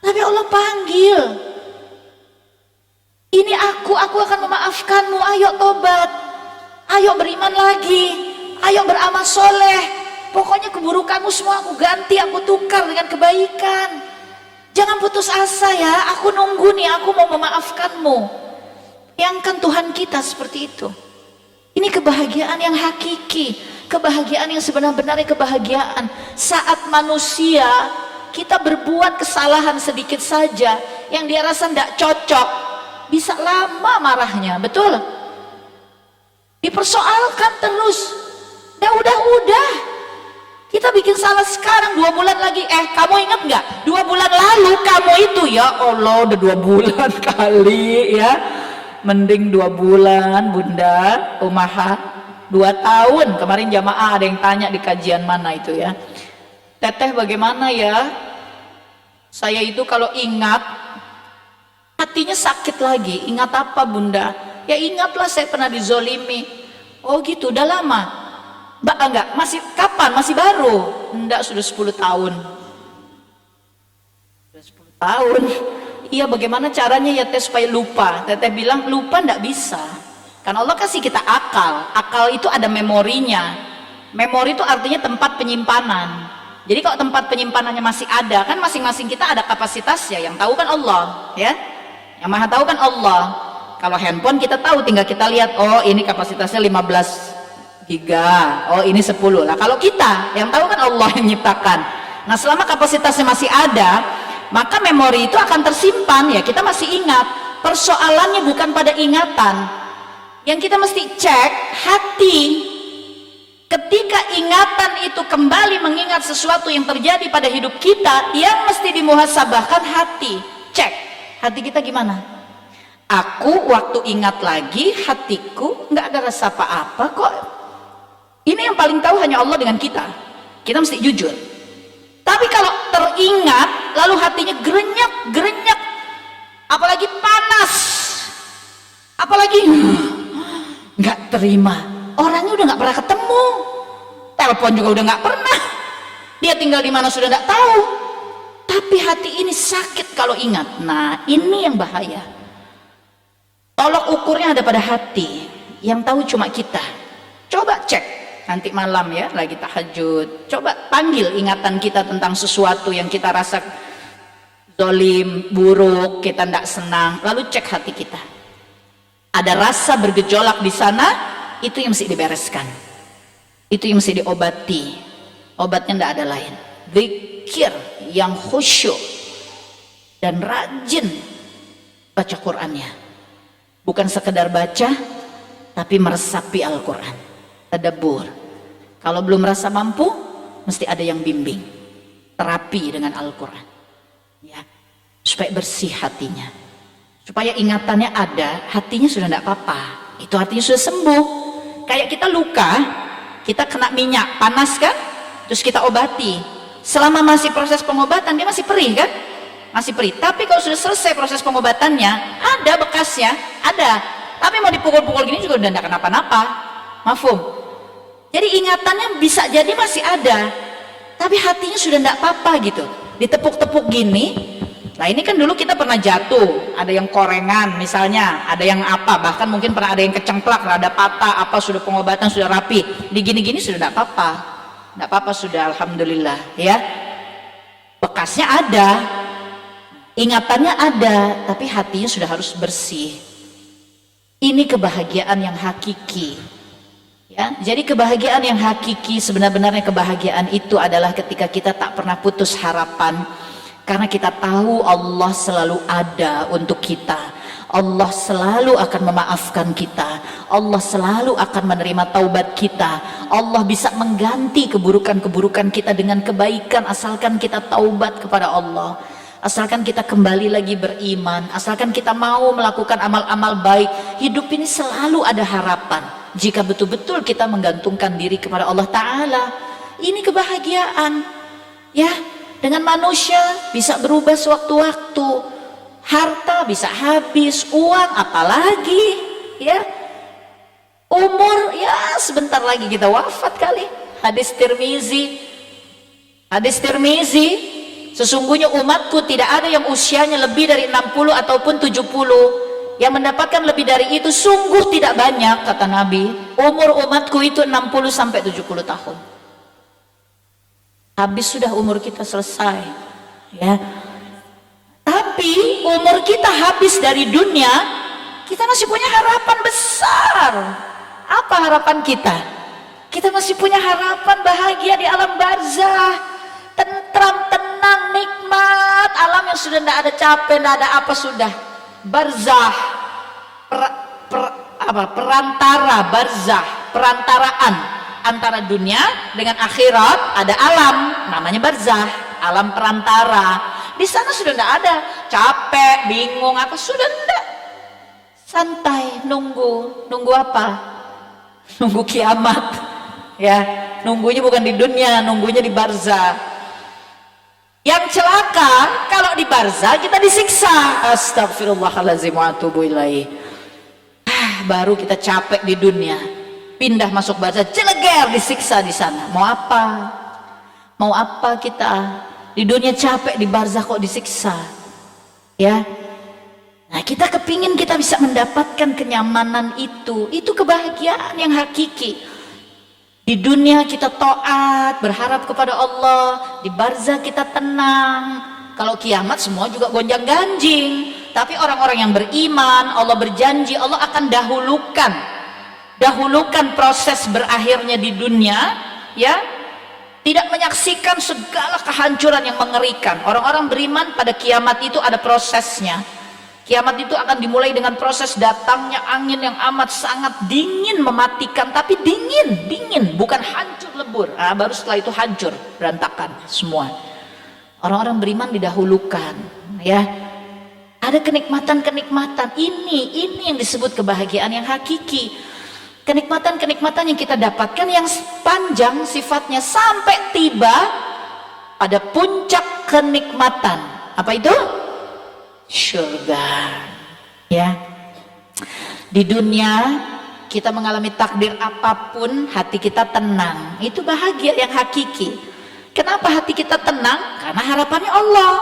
Tapi Allah panggil. Ini aku akan memaafkanmu, ayo tobat. Ayo beriman lagi. Ayo beramal soleh. Pokoknya keburukanmu semua aku ganti, aku tukar dengan kebaikan. Jangan putus asa ya, aku nunggu nih, aku mau memaafkanmu. Bayangkan Tuhan kita seperti itu. Ini kebahagiaan yang hakiki, kebahagiaan yang sebenar-benarnya kebahagiaan. Saat manusia kita berbuat kesalahan sedikit saja, yang dia rasa tidak cocok, bisa lama marahnya, betul? Dipersoalkan terus. Udah kita bikin salah sekarang, 2 bulan lagi, kamu ingat nggak 2 bulan lalu kamu itu, ya Allah udah 2 bulan kali ya, mending 2 bulan Bunda Umaha, 2 tahun kemarin jamaah ada yang tanya di kajian mana itu ya, Teteh bagaimana ya, saya itu kalau ingat hatinya sakit lagi. Ingat apa Bunda? Ya ingatlah saya pernah dizolimi. Oh gitu, udah lama? Enggak, masih kapan? Masih baru? Enggak, sudah 10 tahun. Sudah 10 tahun. Iya, bagaimana caranya ya Teh supaya lupa? Teteh bilang lupa enggak bisa. Karena Allah kasih kita akal. Akal itu ada memorinya. Memori itu artinya tempat penyimpanan. Jadi kalau tempat penyimpanannya masih ada, kan masing-masing kita ada kapasitasnya. Yang tahu kan Allah, ya. Yang maha tahu kan Allah. Kalau handphone kita tahu, tinggal kita lihat, oh ini kapasitasnya 15 giga, oh ini 10 lah. Kalau kita yang tahu kan Allah yang nyiptakan. Nah selama kapasitasnya masih ada, maka memori itu akan tersimpan, ya kita masih ingat. Persoalannya bukan pada ingatan, yang kita mesti cek hati. Ketika ingatan itu kembali mengingat sesuatu yang terjadi pada hidup kita, yang mesti dimuhasabahkan hati. Cek hati kita gimana. Aku waktu ingat lagi, hatiku nggak ada rasa apa-apa kok. Ini yang paling tahu hanya Allah dengan kita. Kita mesti jujur. Tapi kalau teringat lalu hatinya gerenyak, apalagi panas, apalagi nggak terima, orangnya udah nggak pernah ketemu, telepon juga udah nggak pernah, dia tinggal di mana sudah nggak tahu, tapi hati ini sakit kalau ingat. Nah ini yang bahaya. Tolok ukurnya ada pada hati, yang tahu cuma kita. Coba cek nanti malam ya, lagi tahajud, coba panggil ingatan kita tentang sesuatu yang kita rasa zolim, buruk, kita tidak senang, lalu cek hati kita. Ada rasa bergejolak di sana, itu yang mesti dibereskan, itu yang mesti diobati. Obatnya tidak ada lain, zikir yang khusyuk dan rajin baca Qur'annya. Bukan sekedar baca, tapi meresapi Al-Quran, tadabbur. Kalau belum merasa mampu, mesti ada yang bimbing, terapi dengan Al-Quran, ya, supaya bersih hatinya, supaya ingatannya ada, hatinya sudah tidak apa-apa, itu artinya sudah sembuh. Kayak kita luka, kita kena minyak panas kan, terus kita obati, selama masih proses pengobatan dia masih perih kan, masih perih. Tapi kalau sudah selesai proses pengobatannya, ada bekasnya, ada, tapi mau dipukul-pukul gini juga udah tidak kenapa-napa. Mafhum? Jadi ingatannya bisa jadi masih ada, tapi hatinya sudah tidak apa-apa gitu, ditepuk-tepuk gini. Nah ini kan dulu kita pernah jatuh, ada yang korengan misalnya, ada yang apa, bahkan mungkin pernah ada yang kecengklak, ada patah, apa, sudah pengobatan, sudah rapi, digini-gini sudah tidak apa-apa, tidak apa-apa sudah, alhamdulillah ya. Bekasnya ada, ingatannya ada, tapi hatinya sudah harus bersih. Ini kebahagiaan yang hakiki. Ya, jadi kebahagiaan yang hakiki, sebenar-benarnya kebahagiaan itu adalah ketika kita tak pernah putus harapan, karena kita tahu Allah selalu ada untuk kita, Allah selalu akan memaafkan kita, Allah selalu akan menerima taubat kita, Allah bisa mengganti keburukan-keburukan kita dengan kebaikan asalkan kita taubat kepada Allah, asalkan kita kembali lagi beriman, asalkan kita mau melakukan amal-amal baik. Hidup ini selalu ada harapan. jika betul-betul kita menggantungkan diri kepada Allah Ta'ala. Ini kebahagiaan ya. Dengan manusia bisa berubah sewaktu-waktu, harta bisa habis, uang apalagi ya, umur ya sebentar lagi kita wafat kali. Hadis Tirmizi, sesungguhnya umatku tidak ada yang usianya lebih dari 60 ataupun 70, yang mendapatkan lebih dari itu sungguh tidak banyak, kata Nabi. Umur umatku itu 60 sampai 70 tahun. Habis sudah umur kita, selesai ya. Tapi umur kita habis dari dunia, kita masih punya harapan besar. Apa harapan kita? Kita masih punya harapan bahagia di alam barzah, tentram, tenang, nikmat, alam yang sudah tidak ada capek, tidak ada apa, sudah barzah, perantaraan antara dunia dengan akhirat. Ada alam namanya barzah, alam perantara. Di sana sudah tidak ada capek, bingung apa, sudah tidak, santai, nunggu apa? Nunggu kiamat ya. Nunggunya bukan di dunia, nunggunya di barzah. Yang celaka kalau di barzah kita disiksa. Astagfirullahaladzim wa atubu ilaih. Baru kita capek di dunia, pindah masuk barzah, jeleger, disiksa di sana. Mau apa? Mau apa kita? Di dunia capek, di barzah kok disiksa ya. Nah, kita kepingin kita bisa mendapatkan kenyamanan itu kebahagiaan yang hakiki. Di dunia kita taat, berharap kepada Allah, di barzah kita tenang. Kalau kiamat semua juga gonjang ganjing. Tapi orang-orang yang beriman, Allah berjanji Allah akan dahulukan proses berakhirnya di dunia ya, tidak menyaksikan segala kehancuran yang mengerikan. Orang-orang beriman pada kiamat itu ada prosesnya. Kiamat itu akan dimulai dengan proses datangnya angin yang amat sangat dingin, mematikan, tapi dingin, bukan hancur lebur. Baru setelah itu hancur, berantakan semua. Orang-orang beriman didahulukan ya. Ada kenikmatan-kenikmatan, ini yang disebut kebahagiaan yang hakiki. Kenikmatan-kenikmatan yang kita dapatkan yang panjang sifatnya sampai tiba pada puncak kenikmatan. Apa itu? Surga ya. Di dunia kita mengalami takdir apapun, hati kita tenang, itu bahagia yang hakiki. Kenapa hati kita tenang? Karena harapannya Allah.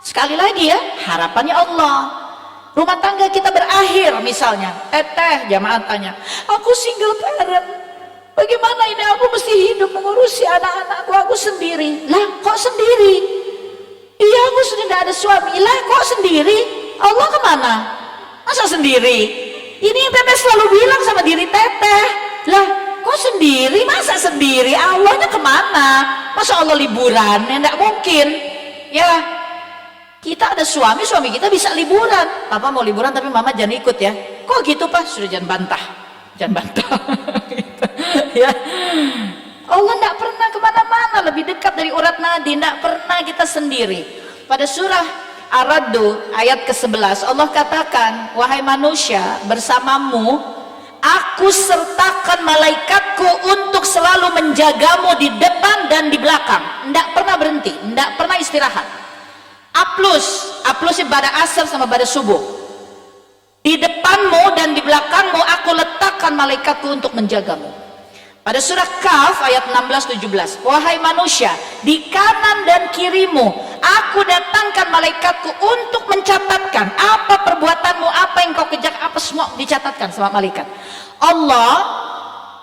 Sekali lagi ya, harapannya Allah. Rumah tangga kita berakhir misalnya, jamaah tanya, aku single parent, bagaimana ini, aku mesti hidup mengurusi anak-anakku, aku sendiri. Lah kok sendiri? Iya, aku sudah tidak ada suami. Lah kok sendiri? Allah kemana? Masa sendiri? Ini yang teteh selalu bilang sama diri teteh. Lah kok sendiri? Masa sendiri? Allahnya kemana? Masa Allah liburan? Ya tidak mungkin ya. Kita ada suami kita bisa liburan. Papa mau liburan tapi mama jangan ikut ya. Kok gitu Pak? Sudah, jangan bantah gitu, ya. Allah tidak pernah kemana-mana, lebih dekat dari urat nadi. Tidak pernah kita sendiri. Pada surah Ar-Ra'd ayat ke-11 Allah katakan, wahai manusia, bersamamu aku sertakan malaikatku untuk selalu menjagamu di depan dan di belakang. Tidak pernah berhenti, tidak pernah istirahat. Aplusnya pada asar sama pada subuh. Di depanmu dan di belakangmu aku letakkan malaikatku untuk menjagamu. Pada surah Kahf ayat 16-17, wahai manusia, di kanan dan kirimu aku datangkan malaikatku untuk mencatatkan apa perbuatanmu, apa yang kau kerjakan, apa semua dicatatkan sama malaikat. Allah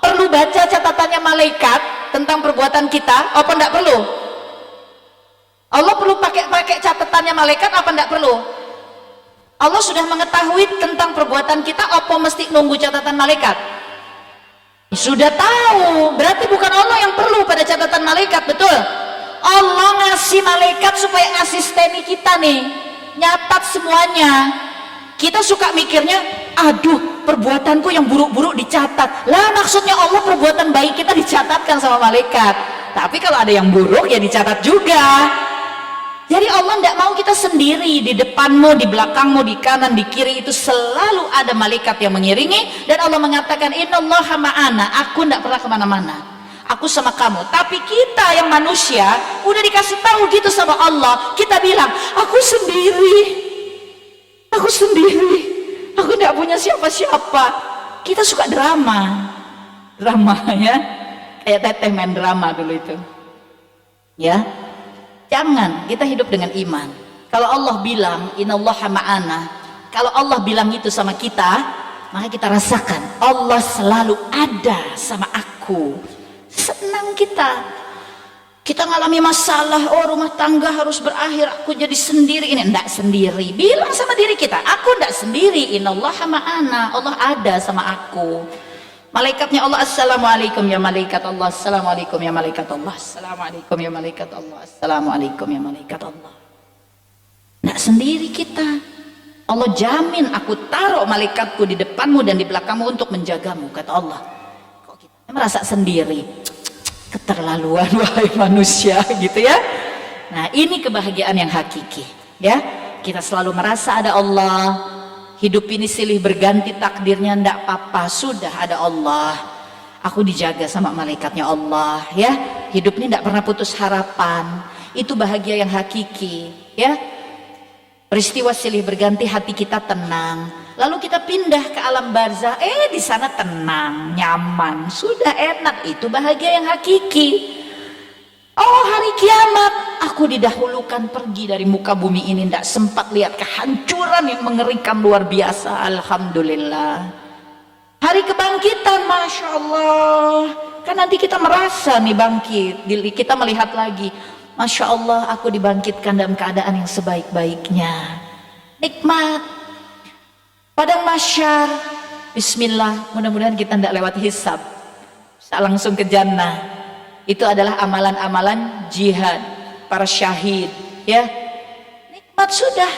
perlu baca catatannya malaikat tentang perbuatan kita apa enggak perlu? Allah perlu pakai catatannya malaikat apa enggak perlu? Allah sudah mengetahui tentang perbuatan kita apa mesti nunggu catatan malaikat? Sudah tahu, berarti bukan Allah yang perlu pada catatan malaikat, betul? Allah ngasih malaikat supaya asisteni kita nih, nyatat semuanya. Kita suka mikirnya, aduh perbuatanku yang buruk-buruk dicatat. Lah maksudnya Allah perbuatan baik kita dicatatkan sama malaikat. Tapi kalau ada yang buruk ya dicatat juga. Jadi Allah tidak mau kita sendiri. Di depanmu, di belakangmu, di kanan, di kiri itu selalu ada malaikat yang mengiringi. Dan Allah mengatakan, innallaha ma'ana, aku tidak pernah kemana-mana, aku sama kamu. Tapi kita yang manusia udah dikasih tahu gitu sama Allah, kita bilang, aku sendiri, aku sendiri, aku tidak punya siapa-siapa. Kita suka drama ya, kayak Teteh main drama dulu itu ya. Jangan, kita hidup dengan iman. Kalau Allah bilang innallaha ma'ana, kalau Allah bilang itu sama kita, maka kita rasakan Allah selalu ada sama aku. Senang kita. Kita ngalami masalah, oh rumah tangga harus berakhir, aku jadi sendiri. Ini enggak sendiri. Bilang sama diri kita, aku enggak sendiri. Innallaha ma'ana, Allah ada sama aku. Malaikatnya Allah, assalamualaikum ya malaikat Allah, assalamualaikum ya malaikat Allah, assalamualaikum ya malaikat Allah, assalamualaikum ya malaikat Allah. Enggak sendiri kita. Allah jamin, aku taruh malaikatku di depanmu dan di belakangmu untuk menjagamu, kata Allah. Kok kita merasa sendiri? Keterlaluan wahai manusia, gitu ya. Nah, ini kebahagiaan yang hakiki, ya. Kita selalu merasa ada Allah. Hidup ini silih berganti takdirnya, ndak apa-apa, sudah ada Allah. Aku dijaga sama malaikatnya Allah, ya. Hidup ini ndak pernah putus harapan. Itu bahagia yang hakiki, ya. Peristiwa silih berganti, hati kita tenang. Lalu kita pindah ke alam barzah, di sana tenang, nyaman, sudah enak. Itu bahagia yang hakiki. Oh, hari kiamat, aku didahulukan pergi dari muka bumi ini, tidak sempat lihat kehancuran yang mengerikan luar biasa. Alhamdulillah. Hari kebangkitan, Masya Allah, kan nanti kita merasa nih bangkit, kita melihat lagi, Masya Allah, aku dibangkitkan dalam keadaan yang sebaik-baiknya. Nikmat. Padang mahsyar, bismillah, mudah-mudahan kita tidak lewat hisab, bisa langsung ke jannah. Itu adalah amalan-amalan jihad para syahid, ya. Nikmat sudah.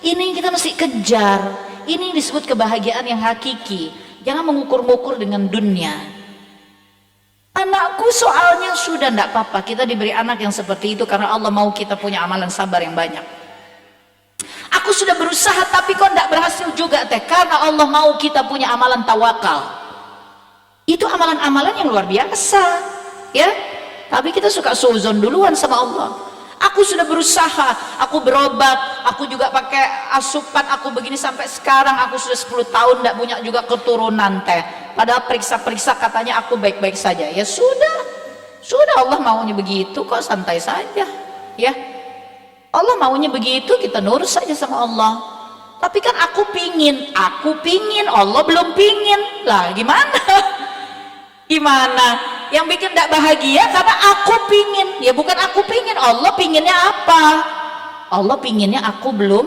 Ini yang kita mesti kejar. Ini yang disebut kebahagiaan yang hakiki. Jangan mengukur-ngukur dengan dunia. Anakku soalnya sudah, tidak apa-apa, kita diberi anak yang seperti itu karena Allah mau kita punya amalan sabar yang banyak. Aku sudah berusaha tapi kok tidak berhasil juga, teh, karena Allah mau kita punya amalan tawakal. Itu amalan-amalan yang luar biasa, ya. Tapi kita suka suuzon duluan sama Allah. Aku sudah berusaha, aku berobat, aku juga pakai asupan, aku begini sampai sekarang, aku sudah 10 tahun tidak punya juga keturunan, teh. Padahal periksa-periksa katanya aku baik-baik saja. Ya sudah Allah maunya begitu kok, santai saja, ya. Allah maunya begitu, kita nurut saja sama Allah. Tapi kan aku pingin, Allah belum pingin. Lah gimana? Gimana? Yang bikin tidak bahagia karena aku pingin. Ya bukan aku pingin, Allah pinginnya apa? Allah pinginnya aku belum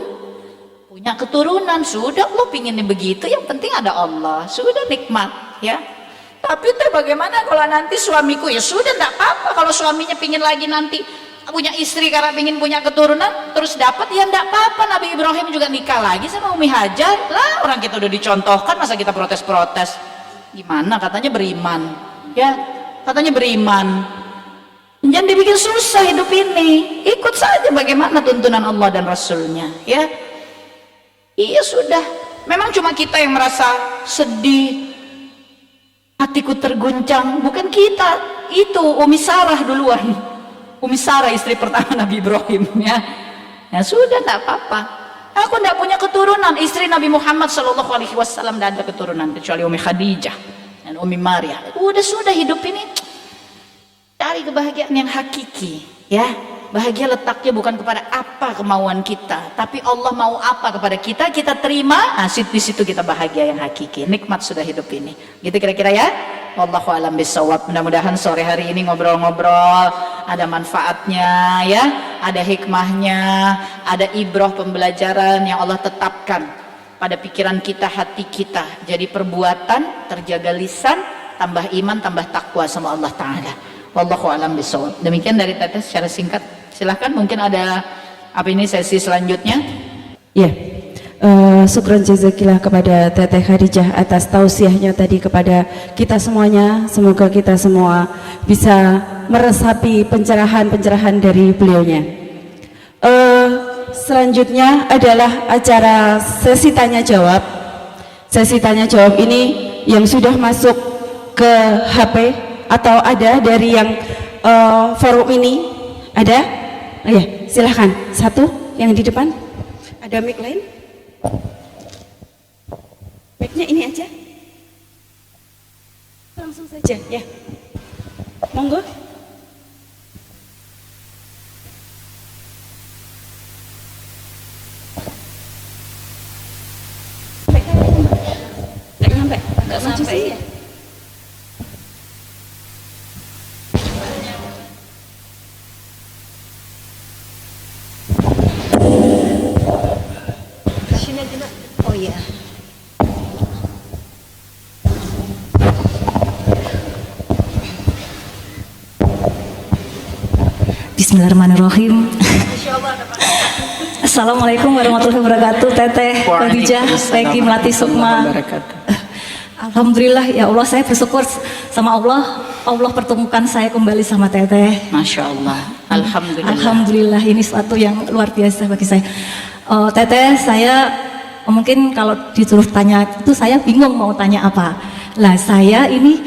punya keturunan. Sudah, Allah pinginnya begitu, yang penting ada Allah. Sudah, nikmat, ya. Tapi teh bagaimana kalau nanti suamiku, ya sudah, tidak apa-apa kalau suaminya pingin lagi nanti punya istri karena pingin punya keturunan terus dapat, ya tidak apa-apa. Nabi Ibrahim juga nikah lagi sama Umi Hajar. Lah orang kita udah dicontohkan, masa kita protes-protes? Gimana? Katanya beriman, ya, katanya beriman. Jangan dibikin susah hidup ini, ikut saja bagaimana tuntunan Allah dan Rasulnya, ya. Iya sudah, memang cuma kita yang merasa sedih, hatiku terguncang, bukan kita. Itu Umi Sarah duluan, Umi Sarah istri pertama Nabi Ibrahim, ya. Ya sudah, tidak apa-apa. Aku tidak punya keturunan. Istri Nabi Muhammad SAW tidak ada keturunan kecuali Umi Khadijah dan Umi Maryam. Sudah hidup ini cari kebahagiaan yang hakiki, ya. Bahagia letaknya bukan kepada apa kemauan kita, tapi Allah mau apa kepada kita, kita terima. Nah, di situ kita bahagia yang hakiki. Nikmat sudah hidup ini. Gitu kira-kira, ya. Wallahu a'lam bishawab. Mudah-mudahan sore hari ini ngobrol-ngobrol ada manfaatnya, ya, ada hikmahnya, ada ibrah pembelajaran yang Allah tetapkan pada pikiran kita, hati kita. Jadi perbuatan terjaga lisan, tambah iman, tambah takwa sama Allah Ta'ala. Wallahu a'lam bishawab. Demikian dari Teteh secara singkat. Silahkan, mungkin ada sesi selanjutnya. Ya, syukran jazakillah kepada Teteh Khadijah atas tausiahnya tadi kepada kita semuanya. Semoga kita semua bisa meresapi pencerahan-pencerahan dari beliaunya. Eh, Selanjutnya adalah acara sesi tanya jawab. Sesi tanya jawab ini yang sudah masuk ke HP atau ada dari yang forum ini ada? Oh ya, silahkan. Satu yang di depan. Ada mic lain? Mic-nya ini aja. Langsung saja ya. Monggo. Nggak sampai ya? Oh iya. Bismillahirrahmanirrahim. Assalamualaikum warahmatullahi wabarakatuh. Teteh Khadijah, Peggy Melati Sukma. Alhamdulillah ya Allah, saya bersyukur sama Allah. Allah pertemukan saya kembali sama Teteh. Masya Allah. Alhamdulillah. Alhamdulillah, ini suatu yang luar biasa bagi saya. Teteh, saya mungkin kalau disuruh tanya itu saya bingung mau tanya apa. Lah saya ini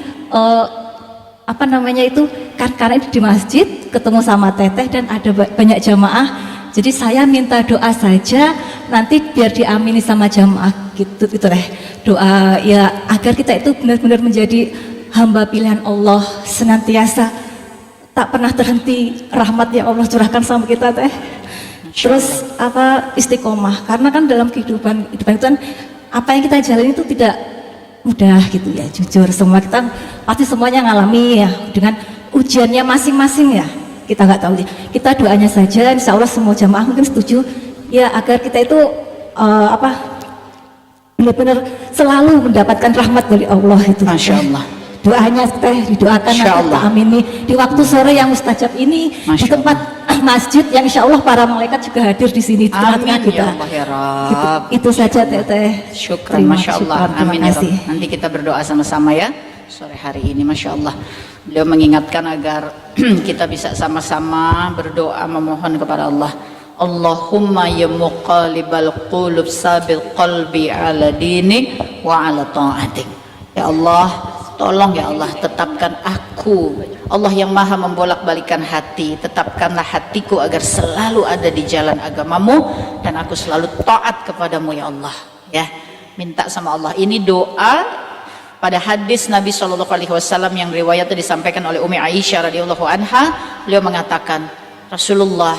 apa namanya itu kan karena di masjid ketemu sama Teteh dan ada banyak jamaah. Jadi saya minta doa saja nanti biar diamini sama jamaah gitu Teh. Doa ya agar kita itu benar-benar menjadi hamba pilihan Allah, senantiasa tak pernah terhenti rahmat yang Allah curahkan sama kita Teh. Terus apa istiqomah, karena kan dalam kehidupan itu kan apa yang kita jalani itu tidak mudah gitu ya, jujur semua kita pasti semuanya ngalami ya dengan ujiannya masing-masing ya. Kita nggak tahu, kita doanya saja insya Allah semua jamaah mungkin setuju ya agar kita itu benar-benar selalu mendapatkan rahmat dari Allah itu. Masya Allah. Doanya Teh didoakan kita amini di waktu sore yang mustajab ini, di tempat masjid yang insya Allah para malaikat juga hadir di sini di tengah-tengah kita. Ya Allah ya Rabb. Itu saja Teteh. Syukran, Masya Allah. Amin ya Rabb. Nanti kita berdoa sama-sama ya sore hari ini. Masya Allah. Beliau mengingatkan agar kita bisa sama-sama berdoa memohon kepada Allah. Allahumma ya muqallibal qulub sabil qalbi ala dini wa ala ta'atik. Ya Allah, tolong ya Allah tetapkan aku, Allah yang maha membolak-balikan hati, tetapkanlah hatiku agar selalu ada di jalan agamamu dan aku selalu taat kepadamu ya Allah. Ya, minta sama Allah. Ini doa pada hadis Nabi SAW yang riwayatnya disampaikan oleh Umi Aisyah radhiyallahu anha. Beliau mengatakan Rasulullah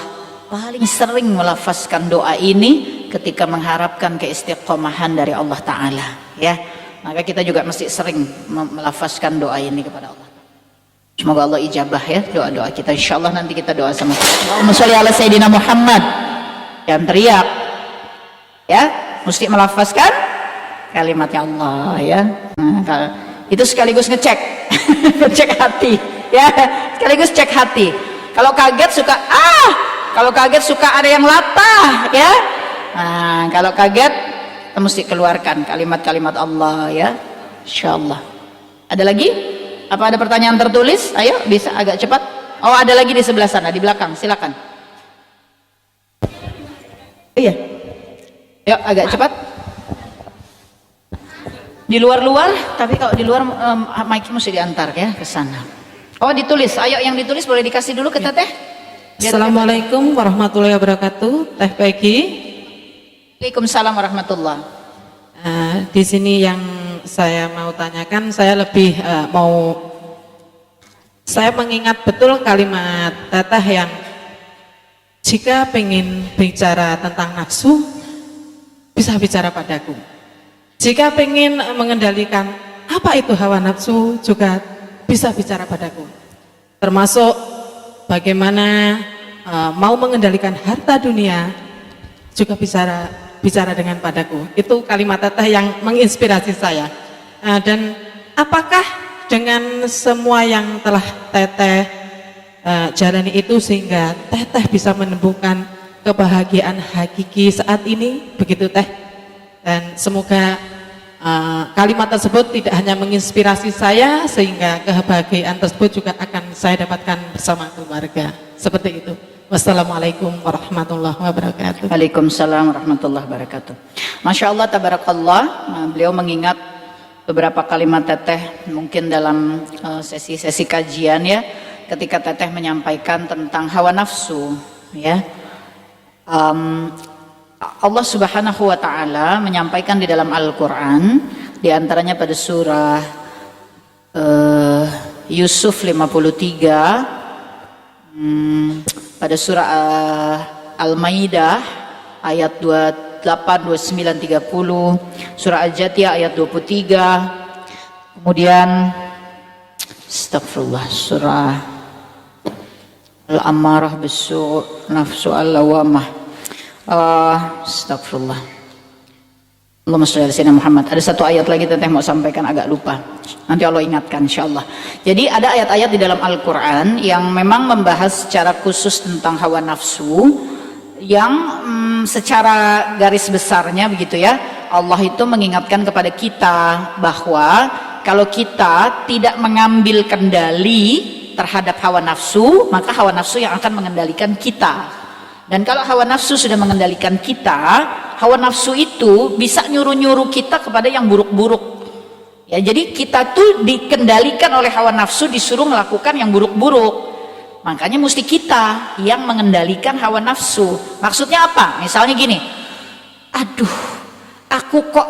paling sering melafazkan doa ini ketika mengharapkan keistiqomahan dari Allah Ta'ala. Ya, maka kita juga mesti sering melafazkan doa ini kepada Allah. Semoga Allah ijabah ya doa-doa kita. Insyaallah nanti kita doa sama. Allahumma sholli ala Sayyidina Muhammad. Jangan teriak. Ya, mesti melafazkan kalimatnya Allah ya. Nah, itu sekaligus ngecek, ngecek hati. Ya, sekaligus cek hati. Kalau kaget suka kalau kaget suka ada yang latah ya. Nah, kalau kaget kita mesti keluarkan kalimat-kalimat Allah ya. Insyaallah. Ada lagi? Apa ada pertanyaan tertulis? Ayo bisa agak cepat. Oh ada lagi di sebelah sana di belakang, silakan. Iya. Yuk agak cepat. Di luar-luar, tapi kalau di luar mic mesti diantar ya ke sana. Oh ditulis, ayo yang ditulis boleh dikasih dulu ke Teteh. Assalamualaikum warahmatullahi wabarakatuh, Teh Peggy. Waalaikumsalam warahmatullah. Di sini yang saya mau tanyakan, saya lebih saya mengingat betul kalimat Teteh yang jika pengen bicara tentang nafsu, bisa bicara padaku. Jika pengen mengendalikan apa itu hawa nafsu, juga bisa bicara padaku. Termasuk bagaimana mau mengendalikan harta dunia, juga bicara dengan padaku. Itu kalimat Teteh yang menginspirasi saya. Dan apakah dengan semua yang telah Teteh jalani itu sehingga Teteh bisa menemukan kebahagiaan hakiki saat ini, begitu Teh? Dan semoga kalimat tersebut tidak hanya menginspirasi saya, sehingga kebahagiaan tersebut juga akan saya dapatkan bersama keluarga. Seperti itu. Wassalamualaikum warahmatullahi wabarakatuh. Waalaikumsalam warahmatullahi wabarakatuh. Masya Allah, tabarakallah. Beliau mengingat beberapa kalimat teteh mungkin dalam sesi-sesi kajian ya, ketika teteh menyampaikan tentang hawa nafsu ya. Allah Subhanahu wa taala menyampaikan di dalam Al-Qur'an, di antaranya pada surah Yusuf 53, pada surah Al-Maidah ayat 28, 29, 30, surah Al-Jathiyah ayat 23, kemudian astagfirullah, surah Al-Ammarah bisu' nafsu al-lawamah, astagfirullah, Allahumma sholli ala sayyidina Muhammad. Ada satu ayat lagi teteh mau sampaikan, agak lupa, nanti Allah ingatkan insyaallah. Jadi ada ayat-ayat di dalam Al-Quran yang memang membahas secara khusus tentang hawa nafsu, yang secara garis besarnya begitu ya, Allah itu mengingatkan kepada kita bahwa kalau kita tidak mengambil kendali terhadap hawa nafsu, maka hawa nafsu yang akan mengendalikan kita. Dan kalau hawa nafsu sudah mengendalikan kita, hawa nafsu itu bisa nyuruh-nyuruh kita kepada yang buruk-buruk. Ya, jadi kita tuh dikendalikan oleh hawa nafsu, disuruh melakukan yang buruk-buruk. Makanya mesti kita yang mengendalikan hawa nafsu. Maksudnya apa? Misalnya gini, aduh, aku kok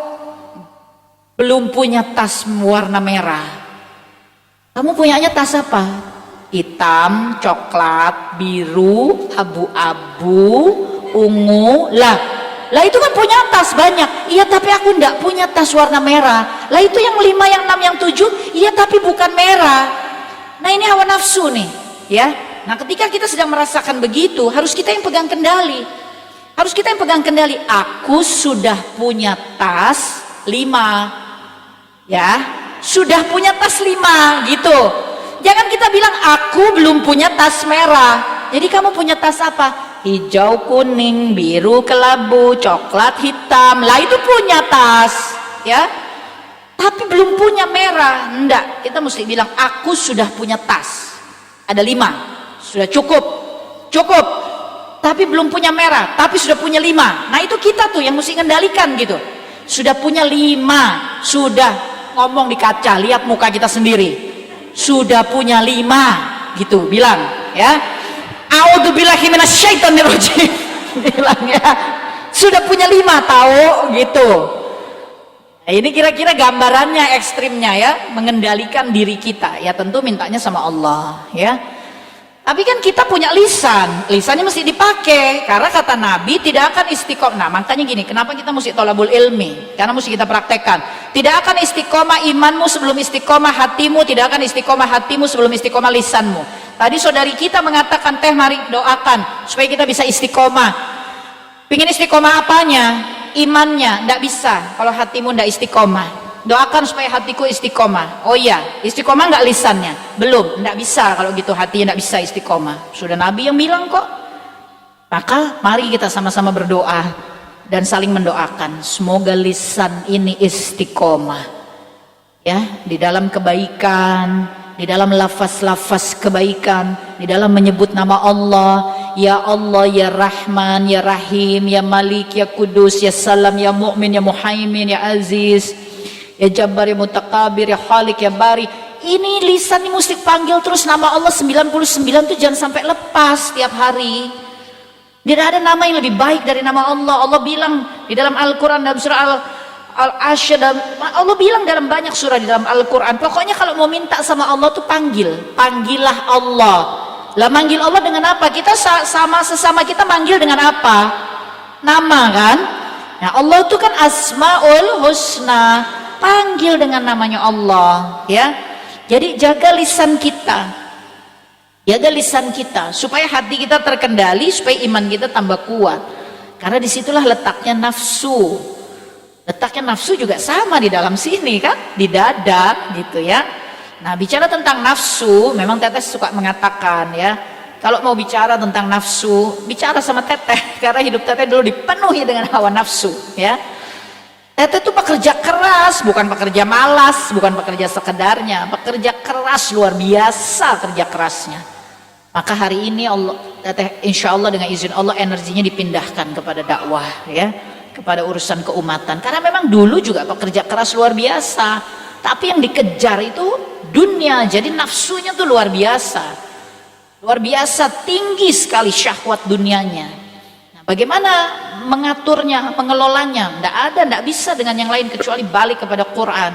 belum punya tas warna merah. Kamu punyanya tas apa? Hitam, coklat, biru, abu-abu, ungu. Lah itu kan punya tas banyak. Iya, tapi aku enggak punya tas warna merah. Lah itu yang 5, yang 6, yang 7. Iya, tapi bukan merah. Nah, ini hawa nafsu nih, ya. Nah, ketika kita sedang merasakan begitu, harus kita yang pegang kendali. Harus kita yang pegang kendali. Aku sudah punya tas 5. Ya, sudah punya tas 5 gitu. Jangan kita bilang aku belum punya tas merah. Jadi kamu punya tas apa? Hijau, kuning, biru, kelabu, coklat, hitam. Lah itu punya tas, ya. Tapi belum punya merah. Enggak, kita mesti bilang aku sudah punya tas. Ada 5. Sudah cukup. Cukup. Tapi belum punya merah, tapi sudah punya 5. Nah, itu kita tuh yang mesti ngendalikan gitu. Sudah punya 5. Sudah ngomong di kaca, lihat muka kita sendiri. Sudah punya 5 gitu, bilang ya, a'udzubillahi minasyaitonirrajim. Bilang ya, sudah punya 5, tahu gitu. Nah, ini kira-kira gambarannya, ekstrimnya ya, mengendalikan diri kita ya, tentu mintanya sama Allah ya. Tapi kan kita punya lisan, lisannya mesti dipakai, karena kata Nabi tidak akan istiqomah. Nah, makanya gini, kenapa kita mesti thalabul ilmi? Karena mesti kita praktekkan. Tidak akan istiqomah imanmu sebelum istiqomah hatimu, tidak akan istiqomah hatimu sebelum istiqomah lisanmu. Tadi saudari kita mengatakan, teh mari doakan supaya kita bisa istiqomah. Pingin istiqomah apanya? Imannya, tidak bisa kalau hatimu tidak istiqomah. Doakan supaya hatiku istiqomah. Oh iya, istiqomah nggak lisannya? Belum, nggak bisa kalau gitu, hatinya nggak bisa istiqomah. Sudah Nabi yang bilang kok. Maka mari kita sama-sama berdoa dan saling mendoakan. Semoga lisan ini istiqomah. Ya, di dalam kebaikan, di dalam lafaz-lafaz kebaikan, di dalam menyebut nama Allah, ya Allah, ya Rahman, ya Rahim, ya Malik, ya Kudus, ya Salam, ya Mu'min, ya Muhaimin, ya Aziz, ya Jabbar, ya Mutakabir, ya Khalik, ya Bari. Ini lisan ini mesti panggil terus nama Allah 99 itu, jangan sampai lepas tiap hari. Tidak ada nama yang lebih baik dari nama Allah. Allah bilang di dalam Al-Quran, dalam surah Al-Asy, Allah bilang dalam banyak surah di dalam Al-Quran, pokoknya kalau mau minta sama Allah tuh panggillah Allah. Lah manggil Allah dengan apa? Kita sama sesama kita manggil dengan apa? Nama kan? Nah, Allah itu kan Asmaul Husna, panggil dengan namanya Allah ya. Jadi jaga lisan kita. Jaga lisan kita supaya hati kita terkendali, supaya iman kita tambah kuat. Karena disitulah letaknya nafsu. Letaknya nafsu juga sama di dalam sini kan, di dada gitu ya. Nah, bicara tentang nafsu, memang Teteh suka mengatakan ya, kalau mau bicara tentang nafsu, bicara sama Teteh, karena hidup Teteh dulu dipenuhi dengan hawa nafsu ya. Teteh itu pekerja keras, bukan pekerja malas, bukan pekerja sekedarnya, pekerja keras luar biasa kerja kerasnya. Maka hari ini Allah, Teteh insya Allah dengan izin Allah energinya dipindahkan kepada dakwah ya, kepada urusan keumatan. Karena memang dulu juga pekerja keras luar biasa, tapi yang dikejar itu dunia, jadi nafsunya tuh luar biasa tinggi sekali syahwat dunianya. Bagaimana mengaturnya, mengelolanya? Tidak bisa dengan yang lain kecuali balik kepada Quran.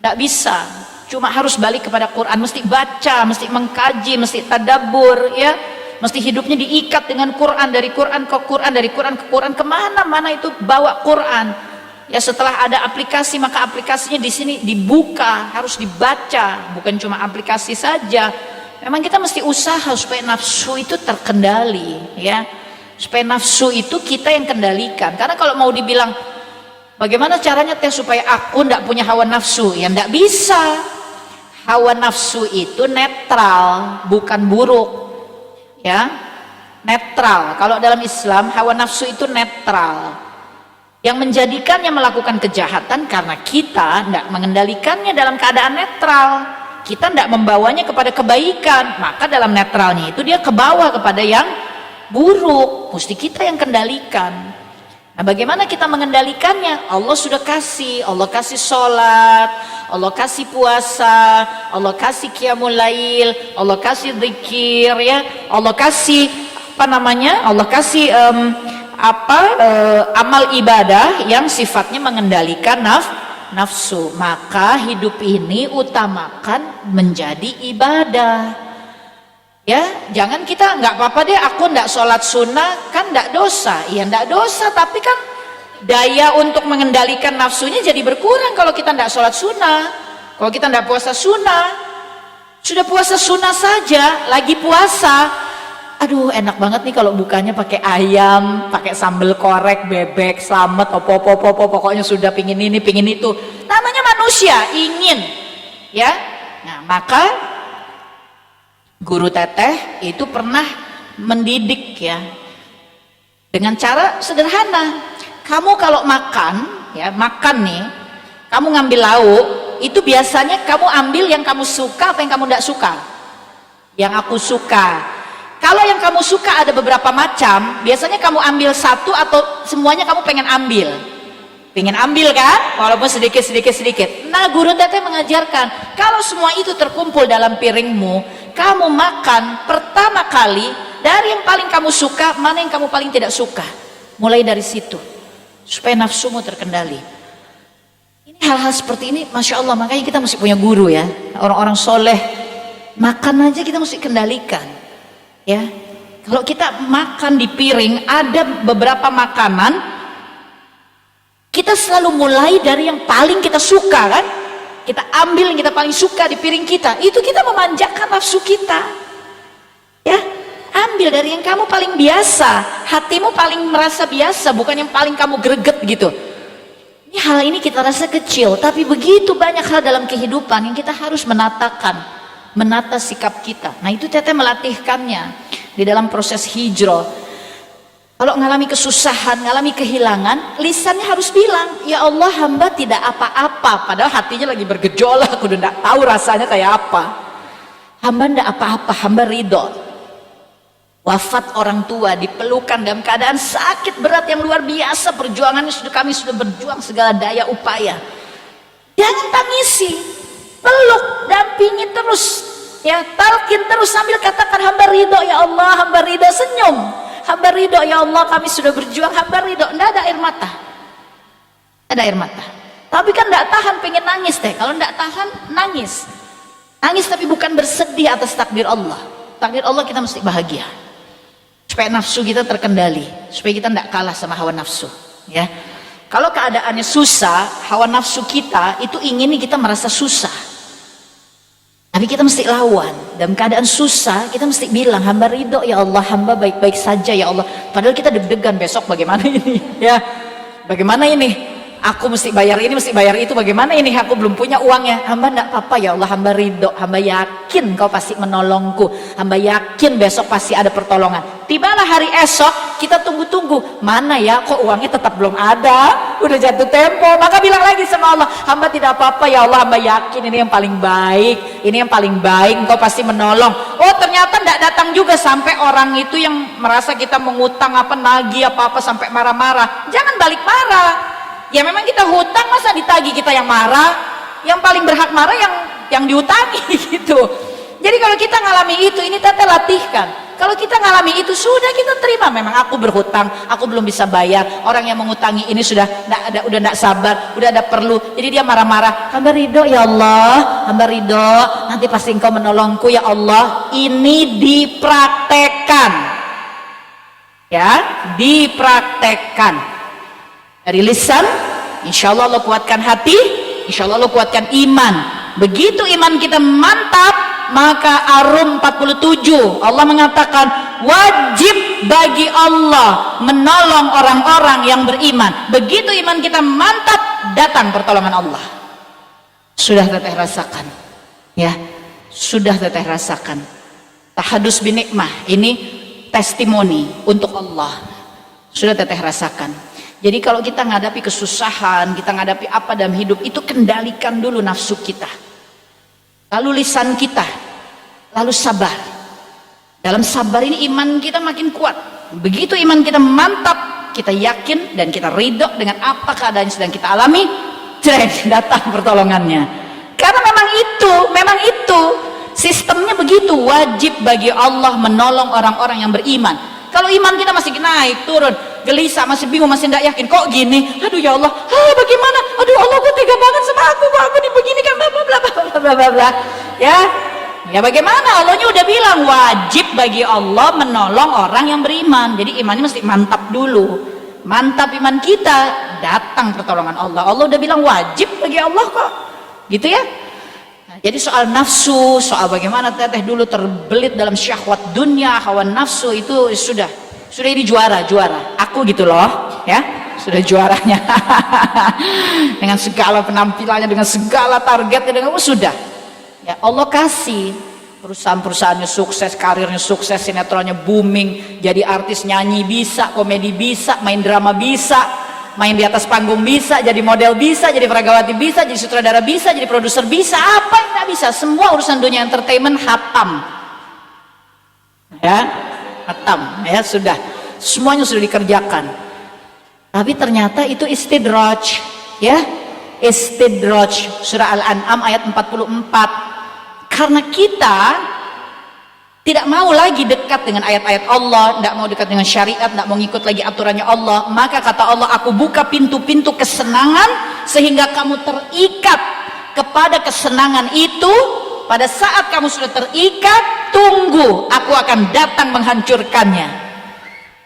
Tidak bisa, cuma harus balik kepada Quran. Mesti baca, mesti mengkaji, mesti tadabbur, ya. Mesti hidupnya diikat dengan Quran, dari Quran ke Quran, dari Quran ke Quran, kemana-mana itu bawa Quran. Ya setelah ada aplikasi, maka aplikasinya di sini dibuka, harus dibaca, bukan cuma aplikasi saja. Memang kita mesti usaha supaya nafsu itu terkendali, ya. Supaya nafsu itu kita yang kendalikan. Karena kalau mau dibilang bagaimana caranya teh supaya aku ndak punya hawa nafsu, ya ndak bisa. Hawa nafsu itu netral, bukan buruk, ya netral. Kalau dalam Islam hawa nafsu itu netral. Yang menjadikannya melakukan kejahatan karena kita ndak mengendalikannya dalam keadaan netral. Kita ndak membawanya kepada kebaikan, maka dalam netralnya itu dia kebawa kepada yang buruk, mesti kita yang kendalikan. Nah, bagaimana kita mengendalikannya? Allah sudah kasih, Allah kasih sholat, Allah kasih puasa, Allah kasih qiyamul lail, Allah kasih zikir, ya, Allah kasih Allah kasih amal ibadah yang sifatnya mengendalikan nafsu. Maka hidup ini utamakan menjadi ibadah. Ya, jangan kita nggak apa-apa deh, aku nggak sholat sunnah, kan nggak dosa. Iya nggak dosa, tapi kan daya untuk mengendalikan nafsunya jadi berkurang kalau kita nggak sholat sunnah. Kalau kita nggak puasa sunnah, sudah puasa sunnah saja, lagi puasa, aduh enak banget nih kalau bukanya pakai ayam, pakai sambal korek, bebek, slamet, pokoknya sudah pingin ini, pingin itu. Namanya manusia, ingin, ya. Nah maka guru Teteh itu pernah mendidik ya dengan cara sederhana. Kamu kalau makan, ya makan nih, kamu ngambil lauk, itu biasanya kamu ambil yang kamu suka apa yang kamu tidak suka? Yang aku suka. Kalau yang kamu suka ada beberapa macam, biasanya kamu ambil satu atau semuanya kamu pengen ambil. Pengen ambil kan? Walaupun sedikit. Nah guru Teteh mengajarkan, kalau semua itu terkumpul dalam piringmu, kamu makan pertama kali dari yang paling kamu suka, mana yang kamu paling tidak suka. Mulai dari situ, supaya nafsumu terkendali. Ini hal-hal seperti ini, Masya Allah, makanya kita mesti punya guru ya. Orang-orang soleh, makan aja kita mesti kendalikan. Ya, kalau kita makan di piring, ada beberapa makanan, kita selalu mulai dari yang paling kita suka kan. Kita ambil yang kita paling suka di piring kita, itu kita memanjakan nafsu kita, ya. Ambil dari yang kamu paling biasa, hatimu paling merasa biasa, bukan yang paling kamu greget gitu. Ini hal ini kita rasa kecil, tapi begitu banyak hal dalam kehidupan yang kita harus menata sikap kita. Nah itu Teteh melatihkannya di dalam proses hijrah. Kalau ngalami kesusahan, ngalami kehilangan, lisannya harus bilang, ya Allah hamba tidak apa-apa. Padahal hatinya lagi bergejolak, udah tidak tahu rasanya kayak apa. Hamba tidak apa-apa, hamba ridho. Wafat orang tua, dipelukan dalam keadaan sakit berat yang luar biasa. Perjuangannya kami sudah berjuang segala daya upaya. Jangan tangisi, peluk, dampingi terus. Ya, talkin terus sambil katakan hamba ridho, ya Allah hamba ridho, senyum. Hamba ridho, ya Allah kami sudah berjuang, hamba ridho. Tidak ada air mata, ada air mata. Tapi kan tidak tahan, pengen nangis teh. Kalau tidak tahan, nangis. Nangis tapi bukan bersedih atas takdir Allah. Takdir Allah kita mesti bahagia, supaya nafsu kita terkendali, supaya kita tidak kalah sama hawa nafsu. Ya, kalau keadaannya susah, hawa nafsu kita itu ingin kita merasa susah. Tapi kita mesti lawan. Dalam keadaan susah, kita mesti bilang, hamba ridho ya Allah, hamba baik-baik saja ya Allah. Padahal kita deg-degan besok bagaimana ini, ya. Bagaimana ini? aku mesti bayar ini, mesti bayar itu, bagaimana ini, aku belum punya uangnya. Hamba enggak apa-apa ya Allah, hamba ridho, hamba yakin kau pasti menolongku, hamba yakin besok pasti ada pertolongan. Tibalah hari esok, kita tunggu-tunggu, mana ya, kok uangnya tetap belum ada, udah jatuh tempo. Maka bilang lagi sama Allah, hamba tidak apa-apa ya Allah, hamba yakin ini yang paling baik, ini yang paling baik, engkau pasti menolong. Oh ternyata tidak datang juga, sampai orang itu yang merasa kita mengutang apa, nagih apa-apa sampai marah-marah. Jangan balik marah. Ya memang kita hutang, masa ditagih kita yang marah? Yang paling berhak marah yang diutangi gitu. Jadi kalau kita ngalami itu, ini Teteh latihkan. Kalau kita ngalami itu, sudah kita terima. Memang aku berhutang, aku belum bisa bayar. Orang yang mengutangi ini sudah udah tidak sabar, udah ada perlu. Jadi dia marah-marah. Hamba ridho ya Allah, hamba ridho. Nanti pasti engkau menolongku ya Allah. Ini dipraktekkan, ya, dipraktekkan. Dari lisan, insya Allah Allah kuatkan hati, insya Allah Allah kuatkan iman. Begitu iman kita mantap, maka Arum 47 Allah mengatakan wajib bagi Allah menolong orang-orang yang beriman. Begitu iman kita mantap, datang pertolongan Allah. Sudah Teteh rasakan, ya, sudah Teteh rasakan. Tahadus binikmah, ini testimoni untuk Allah. Sudah Teteh rasakan. Jadi kalau kita menghadapi kesusahan, kita menghadapi apa dalam hidup, itu kendalikan dulu nafsu kita, lalu lisan kita, lalu sabar. Dalam sabar ini iman kita makin kuat. Begitu iman kita mantap, kita yakin dan kita ridho dengan apa keadaan yang sedang kita alami, datang pertolongannya. Karena memang itu sistemnya begitu. Wajib bagi Allah menolong orang-orang yang beriman. Kalau iman kita masih naik turun, gelisah, masih bingung, masih tidak yakin, kok gini, aduh ya Allah, bagaimana, aduh Allah kok tega banget sama aku, kok aku dibeginikan, bla bla bla bla bla bla, ya bagaimana, Allahnya udah bilang wajib bagi Allah menolong orang yang beriman. Jadi imannya mesti mantap dulu, mantap iman kita, datang pertolongan Allah. Allah udah bilang wajib bagi Allah kok, gitu ya. Jadi soal nafsu, soal bagaimana Teteh dulu terbelit dalam syahwat dunia, hawa nafsu, itu sudah ini juara. Aku gitu loh, ya, sudah juaranya. Dengan segala penampilannya, dengan segala targetnya, dengan sudah. Ya Allah kasih perusahaan-perusahaannya sukses, karirnya sukses, sinetronnya booming, jadi artis nyanyi bisa, komedi bisa, main drama bisa. Main di atas panggung bisa, jadi model bisa, jadi peragawati bisa, jadi sutradara bisa, jadi produser bisa, apa yang nggak bisa, semua urusan dunia entertainment hatam, ya sudah, semuanya sudah dikerjakan. Tapi ternyata itu istidraj, ya, istidraj, surah Al-An'am ayat 44. Karena kita tidak mau lagi dekat dengan ayat-ayat Allah, tidak mau dekat dengan syariat, tidak mau ngikut lagi aturannya Allah, maka kata Allah, aku buka pintu-pintu kesenangan sehingga kamu terikat kepada kesenangan itu. Pada saat kamu sudah terikat, tunggu, aku akan datang menghancurkannya.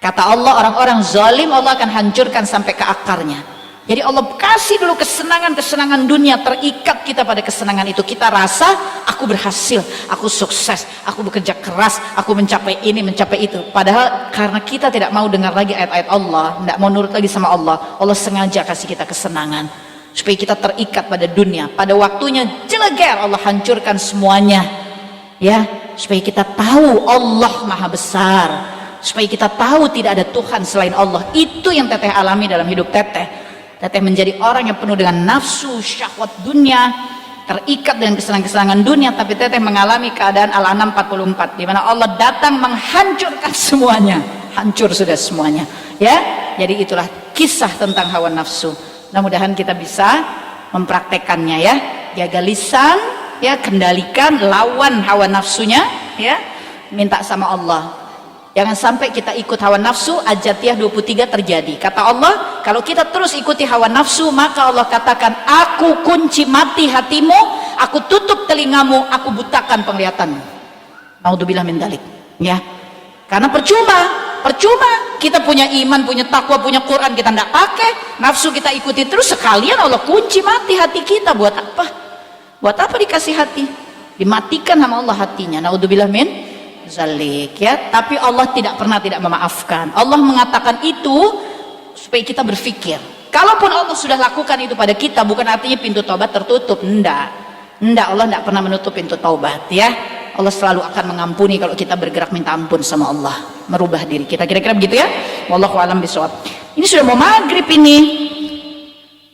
Kata Allah, orang-orang zalim Allah akan hancurkan sampai ke akarnya. Jadi Allah kasih dulu kesenangan dunia, terikat kita pada kesenangan itu. Kita rasa aku berhasil, aku sukses, aku bekerja keras, aku mencapai ini, mencapai itu. Padahal karena kita tidak mau dengar lagi ayat-ayat Allah, tidak mau nurut lagi sama Allah, Allah sengaja kasih kita kesenangan supaya kita terikat pada dunia. Pada waktunya jeleger Allah hancurkan semuanya, ya, supaya kita tahu Allah Maha Besar, supaya kita tahu tidak ada Tuhan selain Allah. Itu yang Teteh alami dalam hidup Teteh. Teteh menjadi orang yang penuh dengan nafsu, syahwat dunia, terikat dengan kesenangan-kesenangan dunia. Tapi Teteh mengalami keadaan Al-An'am 44, di mana Allah datang menghancurkan semuanya, hancur sudah semuanya, ya. Jadi itulah kisah tentang hawa nafsu. Mudah-mudahan kita bisa mempraktekannya, ya. Jaga lisan, ya, kendalikan, lawan hawa nafsunya, ya. Minta sama Allah. Jangan sampai kita ikut hawa nafsu. Al-Jatiyah 23 terjadi. Kata Allah, kalau kita terus ikuti hawa nafsu, maka Allah katakan, aku kunci mati hatimu, aku tutup telingamu, aku butakan penglihatanmu. Naudzubillah min dzalik, ya. Karena percuma kita punya iman, punya takwa, punya Quran, kita tidak pakai, nafsu kita ikuti terus, sekalian Allah kunci mati hati kita. Buat apa? Buat apa dikasih hati? Dimatikan sama Allah hatinya. Naudzubillah min zalik, ya. Tapi Allah tidak pernah tidak memaafkan. Allah mengatakan itu supaya kita berpikir, Kalaupun Allah sudah lakukan itu pada kita, bukan artinya pintu taubat tertutup. Enggak, Allah enggak pernah menutup pintu taubat ya. Allah selalu akan mengampuni kalau kita bergerak minta ampun sama Allah, merubah diri kita. Kira-kira begitu ya. Wallahu a'lam bishawab. Ini sudah mau maghrib ini.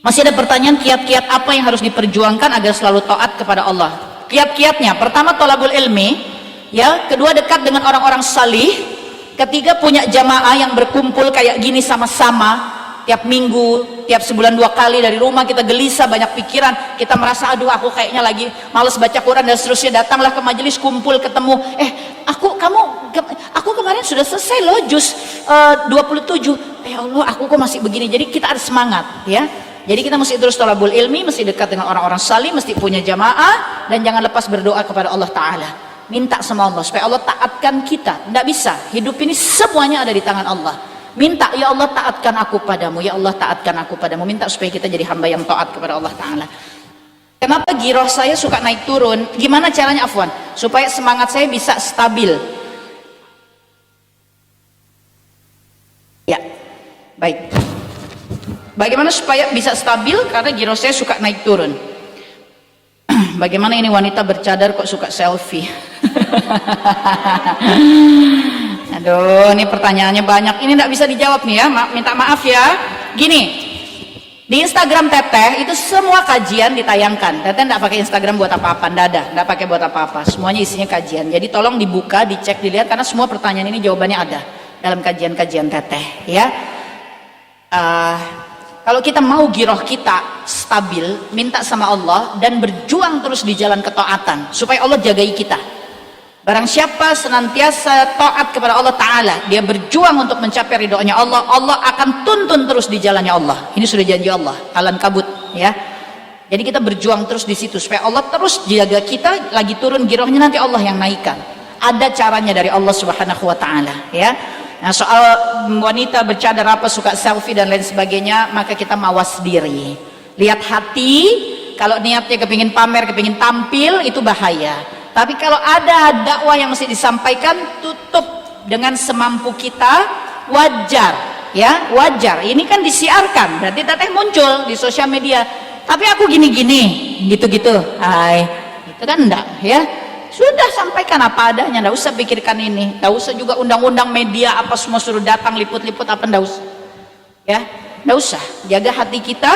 Masih ada pertanyaan, kiat-kiat apa yang harus diperjuangkan agar selalu taat kepada Allah? Kiat-kiatnya, pertama thalabul ilmi, ya, kedua dekat dengan orang-orang salih, ketiga punya jamaah yang berkumpul kayak gini sama-sama tiap minggu, tiap sebulan 2 kali. Dari rumah kita gelisah, banyak pikiran, kita merasa aduh aku kayaknya lagi males baca Quran dan seterusnya, datanglah ke majelis, kumpul, ketemu, aku kemarin sudah selesai loh juz 27, ya Allah aku kok masih begini. Jadi kita ada semangat ya. Jadi kita mesti terus thalabul ilmi, mesti dekat dengan orang-orang salih, mesti punya jamaah, dan jangan lepas berdoa kepada Allah Ta'ala. Minta sama Allah supaya Allah taatkan kita. Tidak bisa, hidup ini semuanya ada di tangan Allah. Minta, ya Allah taatkan aku padamu, ya Allah taatkan aku padamu. Minta supaya kita jadi hamba yang taat kepada Allah Ta'ala. Kenapa giroh saya suka naik turun? Gimana caranya, Afwan? Supaya semangat saya bisa stabil. Ya, baik. Bagaimana supaya bisa stabil? Karena giroh saya suka naik turun. Bagaimana ini wanita bercadar kok suka selfie? Aduh, ini pertanyaannya banyak. Ini tidak bisa dijawab nih ya. Minta maaf ya. Gini, di Instagram Teteh itu semua kajian ditayangkan. Teteh tidak pakai Instagram buat apa-apa, tidak pakai buat apa-apa. Semuanya isinya kajian. Jadi tolong dibuka, dicek, dilihat, karena semua pertanyaan ini jawabannya ada dalam kajian-kajian Teteh. Ya. Kalau kita mau giroh kita stabil, minta sama Allah dan berjuang terus di jalan ketaatan supaya Allah jagai kita. Barang siapa senantiasa taat kepada Allah Ta'ala, dia berjuang untuk mencapai ridhonya Allah, Allah akan tuntun terus di jalannya Allah. Ini sudah janji Allah, Alan Kabut ya. Jadi kita berjuang terus di situ supaya Allah terus jaga kita. Lagi turun girohnya nanti Allah yang naikkan. Ada caranya dari Allah Subhanahu wa Ta'ala ya. Nah, soal wanita bercadar apa, suka selfie dan lain sebagainya, maka kita mawas diri, lihat hati. Kalau niatnya kepingin pamer, kepingin tampil, itu bahaya. Tapi kalau ada dakwah yang mesti disampaikan, tutup dengan semampu kita, wajar ya, wajar. Ini kan disiarkan, berarti Teteh muncul di sosial media, tapi aku gini-gini, gitu-gitu, hai, itu kan enggak ya. Sudah sampaikan apa adanya, enggak usah pikirkan ini, enggak usah juga undang-undang media apa semua suruh datang liput-liput apa, enggak usah ya, enggak usah. Jaga hati kita,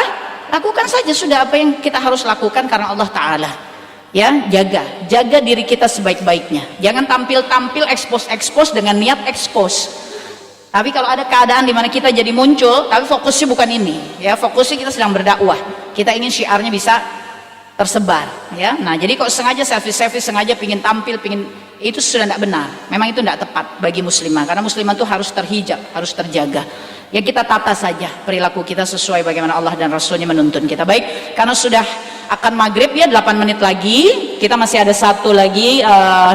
lakukan saja sudah apa yang kita harus lakukan karena Allah Ta'ala ya. Jaga diri kita sebaik-baiknya, jangan tampil-tampil, expose dengan niat expose. Tapi kalau ada keadaan di mana kita jadi muncul, tapi fokusnya bukan ini ya, fokusnya kita sedang berdakwah, kita ingin syiarnya bisa tersebar ya. Nah jadi kok sengaja selfie, sengaja pingin tampil, itu sudah tidak benar. Memang itu tidak tepat bagi muslimah, karena muslimah itu harus terhijab, harus terjaga ya. Kita tata saja perilaku kita sesuai bagaimana Allah dan Rasulnya menuntun kita. Baik, karena sudah akan maghrib ya, 8 menit lagi, kita masih ada satu lagi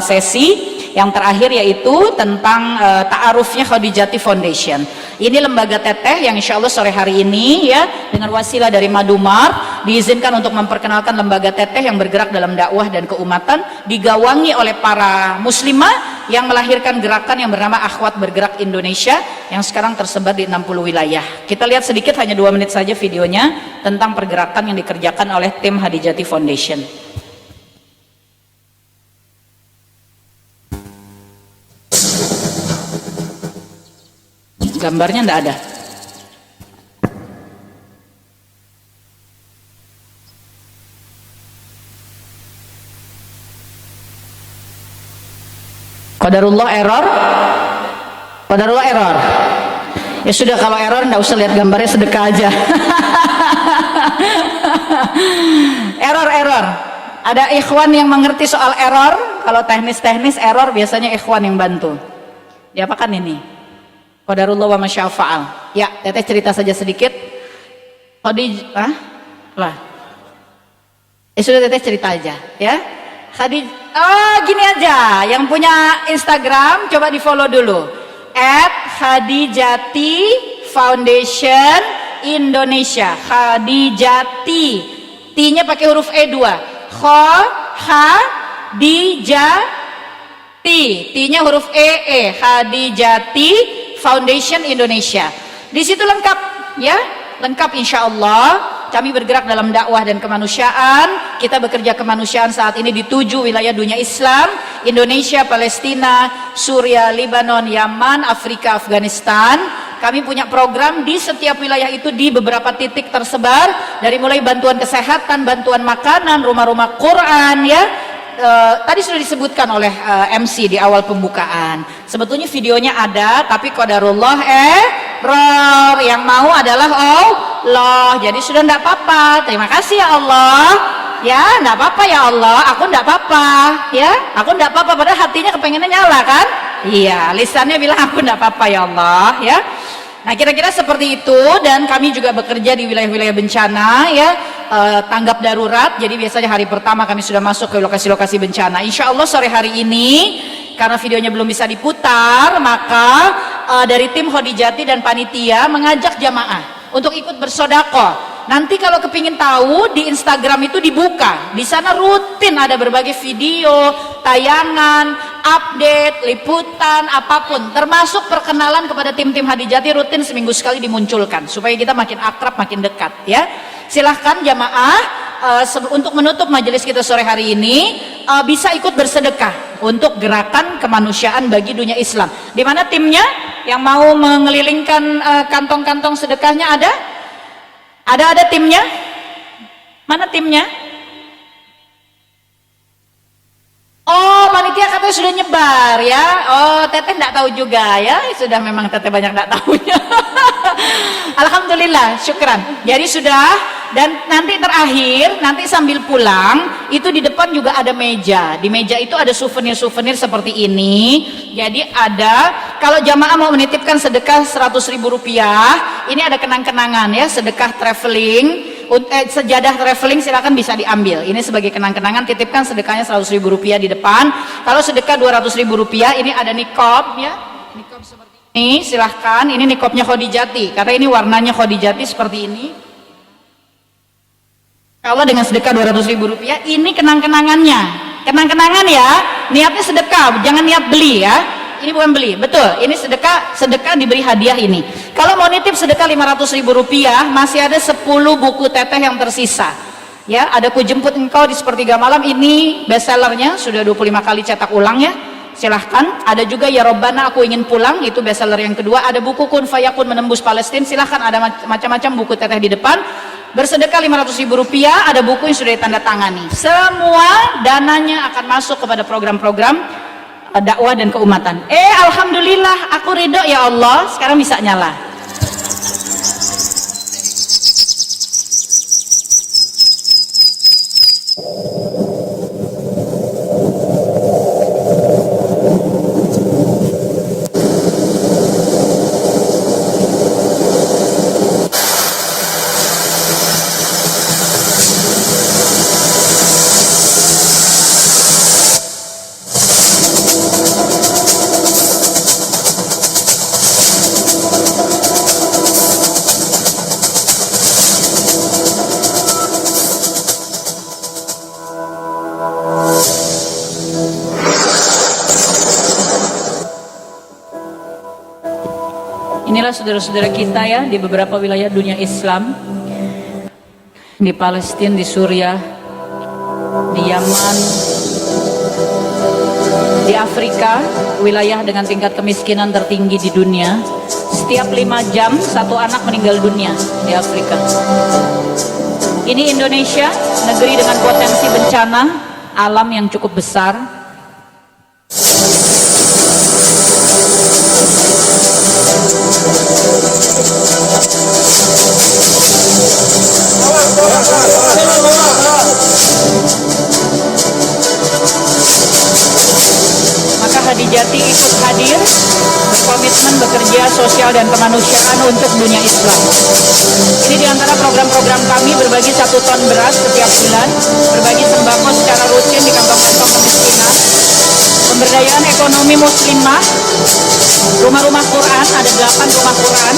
sesi yang terakhir, yaitu tentang ta'arufnya Khadijati Foundation. Ini lembaga Teteh yang insya Allah sore hari ini ya, dengan wasilah dari Madumar, diizinkan untuk memperkenalkan lembaga Teteh yang bergerak dalam dakwah dan keumatan, digawangi oleh para muslimah yang melahirkan gerakan yang bernama Akhwat Bergerak Indonesia, yang sekarang tersebar di 60 wilayah. Kita lihat sedikit, hanya 2 menit saja videonya, tentang pergerakan yang dikerjakan oleh tim Khadijati Foundation. Gambarnya enggak ada. Qadarullah error. Ya sudah, kalau error enggak usah lihat gambarnya, sedekah aja. Error. Ada ikhwan yang mengerti soal error. Kalau teknis error biasanya ikhwan yang bantu. Diapakan ini? Qadarullah wa masya fa'al. Ya, Teteh cerita saja sedikit. Sudah Teteh cerita aja ya. Gini aja, yang punya Instagram coba di follow dulu, @Khadijati Foundation Indonesia. Khadijati, T-nya pakai huruf E2, Khadijati, T-nya huruf E, Khadijati Foundation Indonesia. Di situ lengkap ya, lengkap insya Allah. Kami bergerak dalam dakwah dan kemanusiaan. Kita bekerja kemanusiaan saat ini di 7 wilayah dunia Islam: Indonesia, Palestina, Suria, Lebanon, Yaman, Afrika, Afghanistan. Kami punya program di setiap wilayah itu di beberapa titik tersebar, dari mulai bantuan kesehatan, bantuan makanan, rumah-rumah Quran, ya. Tadi sudah disebutkan oleh MC di awal pembukaan. Sebetulnya videonya ada, tapi qadarullah error. Yang mau adalah Allah. Jadi sudah enggak apa-apa. Terima kasih ya Allah. Ya, enggak apa-apa ya Allah. Aku enggak apa-apa, ya. Aku enggak apa-apa, padahal hatinya kepengennya nyala kan? Iya, lisannya bilang aku enggak apa-apa ya Allah, ya. Nah, kira-kira seperti itu. Dan kami juga bekerja di wilayah-wilayah bencana, ya, tanggap darurat. Jadi biasanya hari pertama kami sudah masuk ke lokasi-lokasi bencana. Insya Allah sore hari ini, karena videonya belum bisa diputar, maka dari tim Khadijati dan panitia mengajak jamaah untuk ikut bersedekah. Nanti kalau kepingin tahu, di Instagram itu dibuka. Di sana rutin ada berbagai video, tayangan, update, liputan, apapun. Termasuk perkenalan kepada tim-tim Khadijati rutin seminggu sekali dimunculkan. Supaya kita makin akrab, makin dekat, ya. Silahkan jamaah untuk menutup majelis kita sore hari ini bisa ikut bersedekah untuk gerakan kemanusiaan bagi dunia Islam. Di mana timnya yang mau mengelilingkan kantong-kantong sedekahnya ada? Ada timnya? Mana timnya? Oh, panitia katanya sudah nyebar ya. Oh, Teteh enggak tahu juga ya. Sudah, memang Teteh banyak enggak tahunya. Alhamdulillah, syukran. Jadi sudah. Dan nanti terakhir, nanti sambil pulang itu di depan juga ada meja. Di meja itu ada souvenir-souvenir seperti ini. Jadi ada, kalau jamaah mau menitipkan sedekah Rp100.000, ini ada kenang-kenangan ya, sedekah traveling, sejadah traveling, silakan bisa diambil. Ini sebagai kenang-kenangan, titipkan sedekahnya Rp100.000 di depan. Kalau sedekah Rp200.000, ini ada nikob ya, nikob seperti ini, silahkan. Ini nikobnya Khadijati, karena ini warnanya Khadijati seperti ini. Kalau dengan sedekah Rp200.000, ini kenang-kenangannya. Kenang-kenangan ya, niatnya sedekah, jangan niat beli ya. Ini bukan beli, betul. Ini sedekah diberi hadiah ini. Kalau mau nitip sedekah Rp500.000, masih ada 10 buku Teteh yang tersisa. Ya, ada Ku Jemput Engkau di Sepertiga Malam, ini bestsellernya, sudah 25 kali cetak ulang ya. Silahkan. Ada juga Ya Robbana Aku Ingin Pulang, itu bestseller yang kedua. Ada buku Kun Fayakun Menembus Palestina, silahkan. Ada macam-macam buku Teteh di depan. Bersedekah Rp500.000, ada buku yang sudah ditandatangani. Semua dananya akan masuk kepada program-program dakwah dan keumatan. Alhamdulillah, aku ridho ya Allah. Sekarang bisa nyala. Inilah saudara-saudara kita ya di beberapa wilayah dunia Islam, di Palestina, di Suria, di Yaman, di Afrika, wilayah dengan tingkat kemiskinan tertinggi di dunia. Setiap 5 jam satu anak meninggal dunia di Afrika. Ini Indonesia, negeri dengan potensi bencana alam yang cukup besar. Maka Khadijati ikut hadir, berkomitmen bekerja sosial dan kemanusiaan untuk dunia Islam. Ini diantara program-program kami: berbagi 1 ton beras setiap bulan, berbagi sembako secara rutin di kantong-kantong kemiskinan, pemberdayaan ekonomi muslimah, rumah-rumah Quran, ada 8 rumah Quran,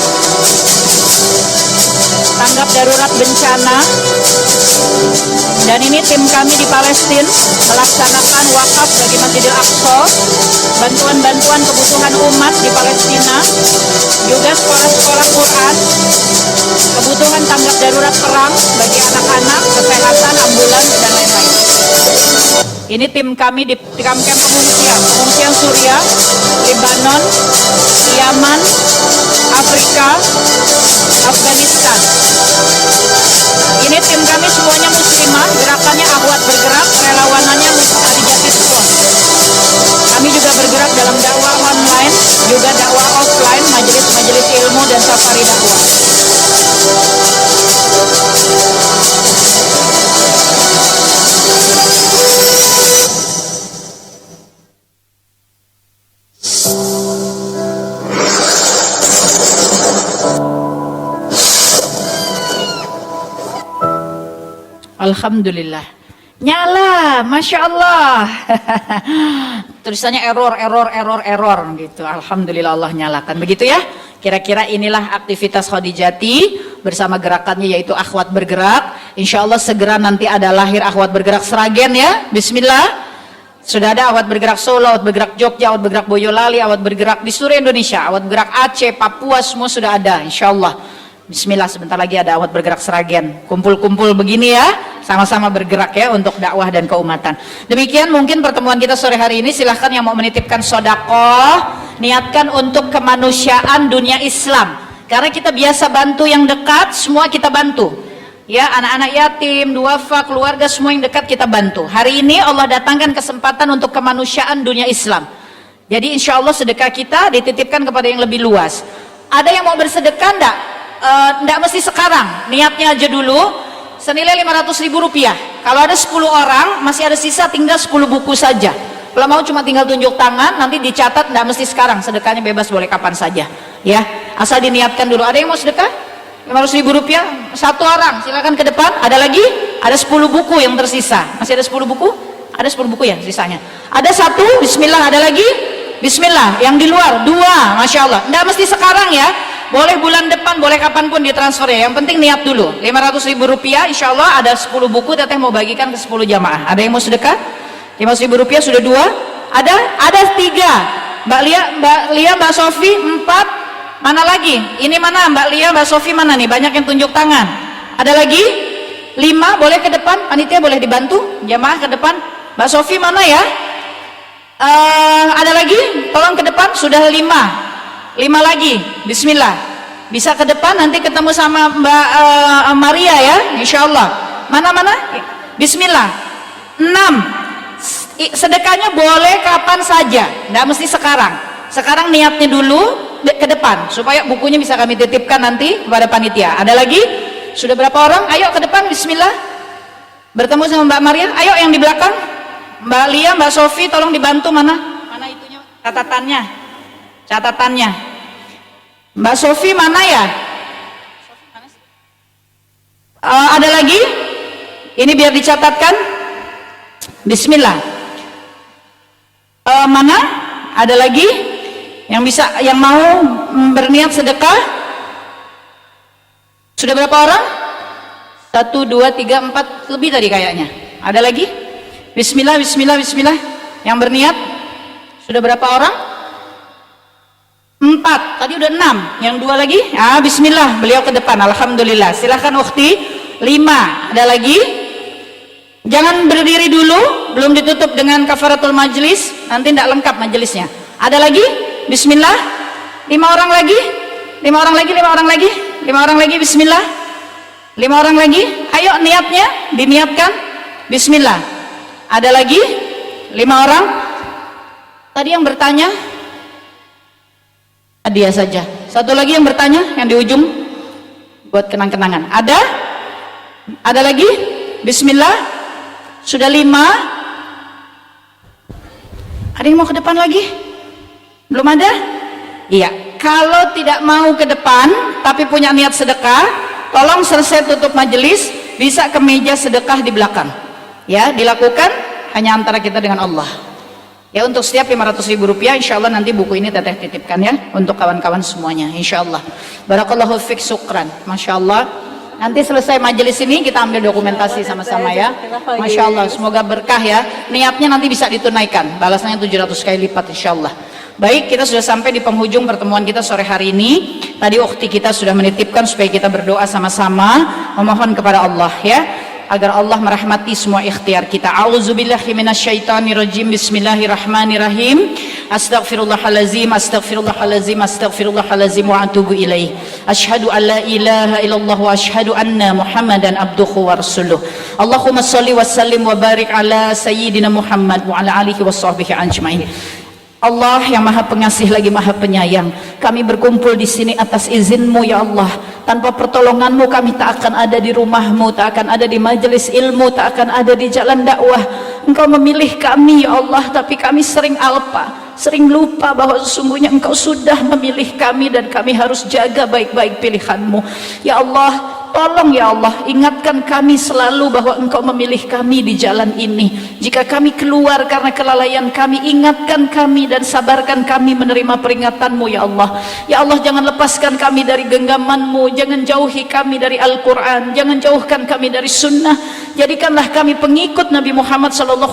tanggap darurat bencana. Dan ini tim kami di Palestina melaksanakan wakaf bagi Masjidil Aqsa, bantuan-bantuan kebutuhan umat di Palestina, juga sekolah-sekolah Quran, kebutuhan darurat perang bagi anak-anak, kesehatan, ambulans dan lain-lain. Ini tim kami di kamp pengungsian Suriah, Lebanon, Yaman, Afrika, Afghanistan. Ini tim kami semuanya muslimah, gerakannya Akhwat Bergerak, relawanannya Mustari Jati semua. Kami juga bergerak dalam dakwah online, juga dakwah offline, majelis-majelis ilmu dan safari dakwah. Alhamdulillah. Nyala, Masya Allah. Tulisannya error gitu. Alhamdulillah Allah nyalakan. Begitu ya. Kira-kira inilah aktivitas Khadijati bersama gerakannya yaitu Akhwat Bergerak. Insya Allah segera nanti ada lahir Akhwat Bergerak Sragen ya. Bismillah. Sudah ada Akhwat Bergerak Solo, Akhwat Bergerak Jogja, Akhwat Bergerak Boyolali, Akhwat Bergerak di seluruh Indonesia, Akhwat Bergerak Aceh, Papua, semua sudah ada. Insya Allah. Bismillah, sebentar lagi ada Akhwat Bergerak Sragen. Kumpul-kumpul begini ya, sama-sama bergerak ya untuk dakwah dan keumatan. Demikian mungkin pertemuan kita sore hari ini. Silahkan yang mau menitipkan sodakoh, niatkan untuk kemanusiaan dunia Islam. Karena kita biasa bantu yang dekat, semua kita bantu. Ya, anak-anak yatim, duafa, keluarga, semua yang dekat kita bantu. Hari ini Allah datangkan kesempatan untuk kemanusiaan dunia Islam. Jadi insya Allah sedekah kita dititipkan kepada yang lebih luas. Ada yang mau bersedekah enggak? Enggak mesti sekarang, niatnya aja dulu. Senilai 500.000 rupiah. Kalau ada 10 orang, masih ada sisa, tinggal 10 buku saja. Kalau mau cuma tinggal tunjuk tangan, nanti dicatat, enggak mesti sekarang. Sedekahnya bebas, boleh kapan saja. Ya, asal diniatkan dulu. Ada yang mau sedekah? 500.000 rupiah, satu orang, silakan ke depan. Ada lagi? Ada 10 buku yang tersisa. Masih ada 10 buku? Ada 10 buku ya sisanya. Ada satu, bismillah. Ada lagi? Bismillah. Yang di luar, 2, Masya Allah. Enggak mesti sekarang ya. Boleh bulan depan, boleh kapanpun ditransfer ya. Yang penting niat dulu. 500.000 rupiah, insya Allah ada 10 buku. Teteh mau bagikan ke 10 jamaah. Ada yang mau sedekah? 500.000 rupiah sudah 2. Ada 3. Mbak Lia, Mbak Sofi 4. Mana lagi? Ini mana Mbak Lia, Mbak Sofi mana nih? Banyak yang tunjuk tangan. Ada lagi? 5, boleh ke depan. Panitia boleh dibantu. Jamaah ke depan. Mbak Sofi mana ya? Ada lagi? Tolong ke depan. Sudah 5 lagi. Bismillah. Bisa ke depan, nanti ketemu sama Mbak Maria ya, insya Allah. Mana? Bismillah. 6. Sedekahnya boleh kapan saja, nggak mesti sekarang. Sekarang niatnya dulu ke depan, supaya bukunya bisa kami titipkan nanti kepada panitia. Ada lagi? Sudah berapa orang? Ayo ke depan, bismillah. Bertemu sama Mbak Maria. Ayo yang di belakang. Mbak Lia, Mbak Sofi, tolong dibantu mana itunya? Catatannya. Mbak Sofi mana ya? Ada lagi? Ini biar dicatatkan. Bismillah. Mana? Ada lagi? Yang mau berniat sedekah? Sudah berapa orang? 1, 2, 3, 4 lebih tadi kayaknya. Ada lagi? Bismillah. Yang berniat? Sudah berapa orang? 4, tadi udah 6, yang 2 lagi? Bismillah, beliau ke depan, alhamdulillah. Silahkan ukhti. 5, ada lagi? Jangan berdiri dulu, belum ditutup dengan kafaratul majlis, nanti tidak lengkap majelisnya. Ada lagi? Bismillah. 5 orang lagi? 5 orang lagi, bismillah. 5 orang lagi, ayo niatnya, diniatkan. Bismillah. Ada lagi? 5 orang. Tadi yang bertanya dia saja. Satu lagi yang bertanya, yang di ujung, buat kenang-kenangan. Ada lagi? Bismillah. Sudah 5. Ada yang mau ke depan lagi? Belum ada? Iya. Kalau tidak mau ke depan tapi punya niat sedekah, tolong selesai tutup majelis bisa ke meja sedekah di belakang ya, dilakukan hanya antara kita dengan Allah. Ya, untuk setiap 500.000 rupiah, insya Allah nanti buku ini teteh titipkan ya untuk kawan-kawan semuanya, insya Allah. Barakallahu fiq, syukran. Masya Allah. Nanti selesai majelis ini kita ambil dokumentasi sama-sama ya. Masya Allah, semoga berkah ya. Niatnya nanti bisa ditunaikan, balasannya 700 kali lipat insya Allah. Baik, kita sudah sampai di penghujung pertemuan kita sore hari ini. Tadi ukhti kita sudah menitipkan supaya kita berdoa sama-sama, memohon kepada Allah ya, agar Allah merahmati semua ikhtiar kita. A'udzubillahi minasyaitonirrajim. Bismillahirrahmanirrahim. Astaghfirullahalazim, astaghfirullahalazim, astaghfirullahalazim wa atubu ilaih. Asyhadu an la ilaha illallah wa asyhadu anna Muhammadan abduhu wa rasuluh. Allahumma shalli wa sallim wa barik ala sayyidina Muhammad wa ala alihi wa sahbihi ajmain. Allah yang maha pengasih lagi maha penyayang, kami berkumpul di sini atas izin-Mu ya Allah. Tanpa pertolongan-Mu kami tak akan ada di rumah-Mu, tak akan ada di majelis ilmu, tak akan ada di jalan dakwah. Engkau memilih kami ya Allah, tapi kami sering alpa, sering lupa bahwa sesungguhnya Engkau sudah memilih kami dan kami harus jaga baik-baik pilihan-Mu. Ya Allah, tolong ya Allah, ingatkan kami selalu bahwa Engkau memilih kami di jalan ini. Jika kami keluar karena kelalaian kami, ingatkan kami dan sabarkan kami menerima peringatan-Mu ya Allah. Ya Allah, jangan lepaskan kami dari genggaman-Mu, jangan jauhi kami dari Al-Quran, jangan jauhkan kami dari sunnah. Jadikanlah kami pengikut Nabi Muhammad SAW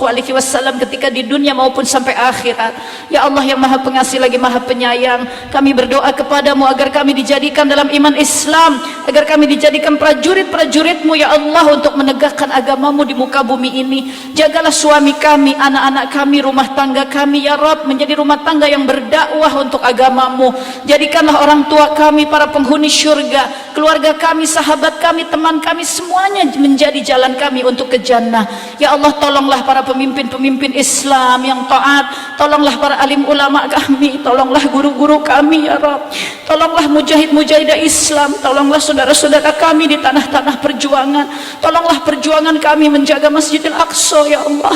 ketika di dunia maupun sampai akhirat. Ya Allah yang maha pengasih lagi maha penyayang, kami berdoa kepadamu agar kami dijadikan dalam iman Islam, agar kami dijadikan prajurit-prajurit-Mu ya Allah untuk menegakkan agama-Mu di muka bumi ini. Jagalah suami kami, anak-anak kami, rumah tangga kami ya Rabb, menjadi rumah tangga yang berdakwah untuk agama-Mu. Jadikanlah orang tua kami para penghuni syurga, keluarga kami, sahabat kami, teman kami, semuanya menjadi jalan kami untuk ke jannah. Ya Allah, tolonglah para pemimpin-pemimpin Islam yang taat, tolonglah para alim ulama kami, tolonglah guru-guru kami ya Rabb, tolonglah mujahid-mujahidah Islam, tolonglah saudara-saudara kami di tanah-tanah perjuangan, tolonglah perjuangan kami menjaga Masjidil Aqsa ya Allah.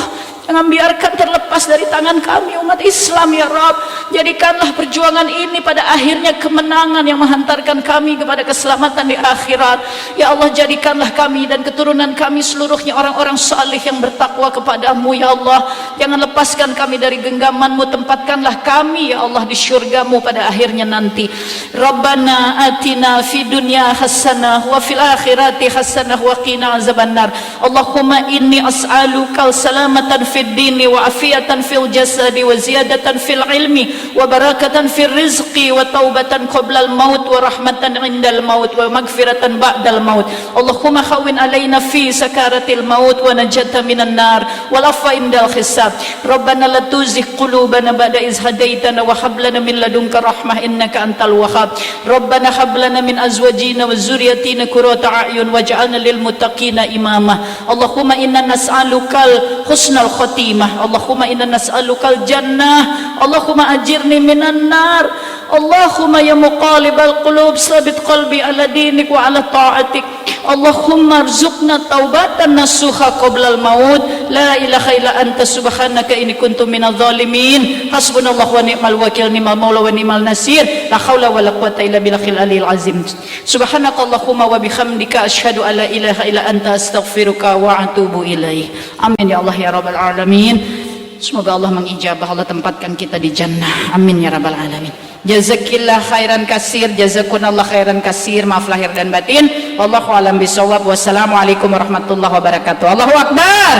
Jangan biarkan terlepas dari tangan kami umat Islam ya Rabb. Jadikanlah perjuangan ini pada akhirnya kemenangan yang menghantarkan kami kepada keselamatan di akhirat. Ya Allah, jadikanlah kami dan keturunan kami seluruhnya orang-orang salih yang bertakwa kepadamu ya Allah. Jangan lepaskan kami dari genggaman-Mu, tempatkanlah kami ya Allah di syurga-Mu pada akhirnya nanti. Rabbana atina fid dunya hasanah wa fil akhirati hasanah wa qina azabannar. Allahumma inni as'aluka salamatan fid dini wa afiatan fil jasadi wa ziyadatan fil ilmi wa barakatan fil rizqi wa taubatan qabla al maut wa rahmatan indal maut wa magfiratan ba'dal maut. Allahumma khawin alaina fi sakaratil maut wa najata minan nar wal afwa indal hisab. Rabbana la tuzigh qulubana ba'da iz hadaitana wa hab lana min ladunka rahmah innaka antal wahhab. Rabbana hab lana min azwajina wa zurriyyatina qurrata a'yun waj'alna lil muttaqina imama. Allahumma inna nas'alukal husnal khatimah. Allahumma inna nas'alukal jannah. Allahumma ajirni minan nar. Allahumma ya muqallibal qulub sabit qalbi ala dinik wa ala ta'atik. Allahumma arzuqna taubatan nasuha qabla al-maut. La ilaha illa anta subhanaka inni kuntu minadh dhalimin. Hasbunallahu wa ni'mal wakil, ni'mal maula wa ni'mal nasir. La haula wa la quwwata illa billahil aliyil azim. Subhanakallahumma wa bihamdika asyhadu an la ilaha illa anta astaghfiruka wa atubu ilaih. Amin ya Allah ya rabbal alamin. Semoga Allah mengijabah, Allah tempatkan kita di jannah. Amin ya rabbal alamin. Jazakillah khairan kasir, jazakunallah khairan kasir. Maaf lahir dan batin. Wallahu a'lam bishawab. Wassalamualaikum warahmatullahi wabarakatuh. Allahu akbar.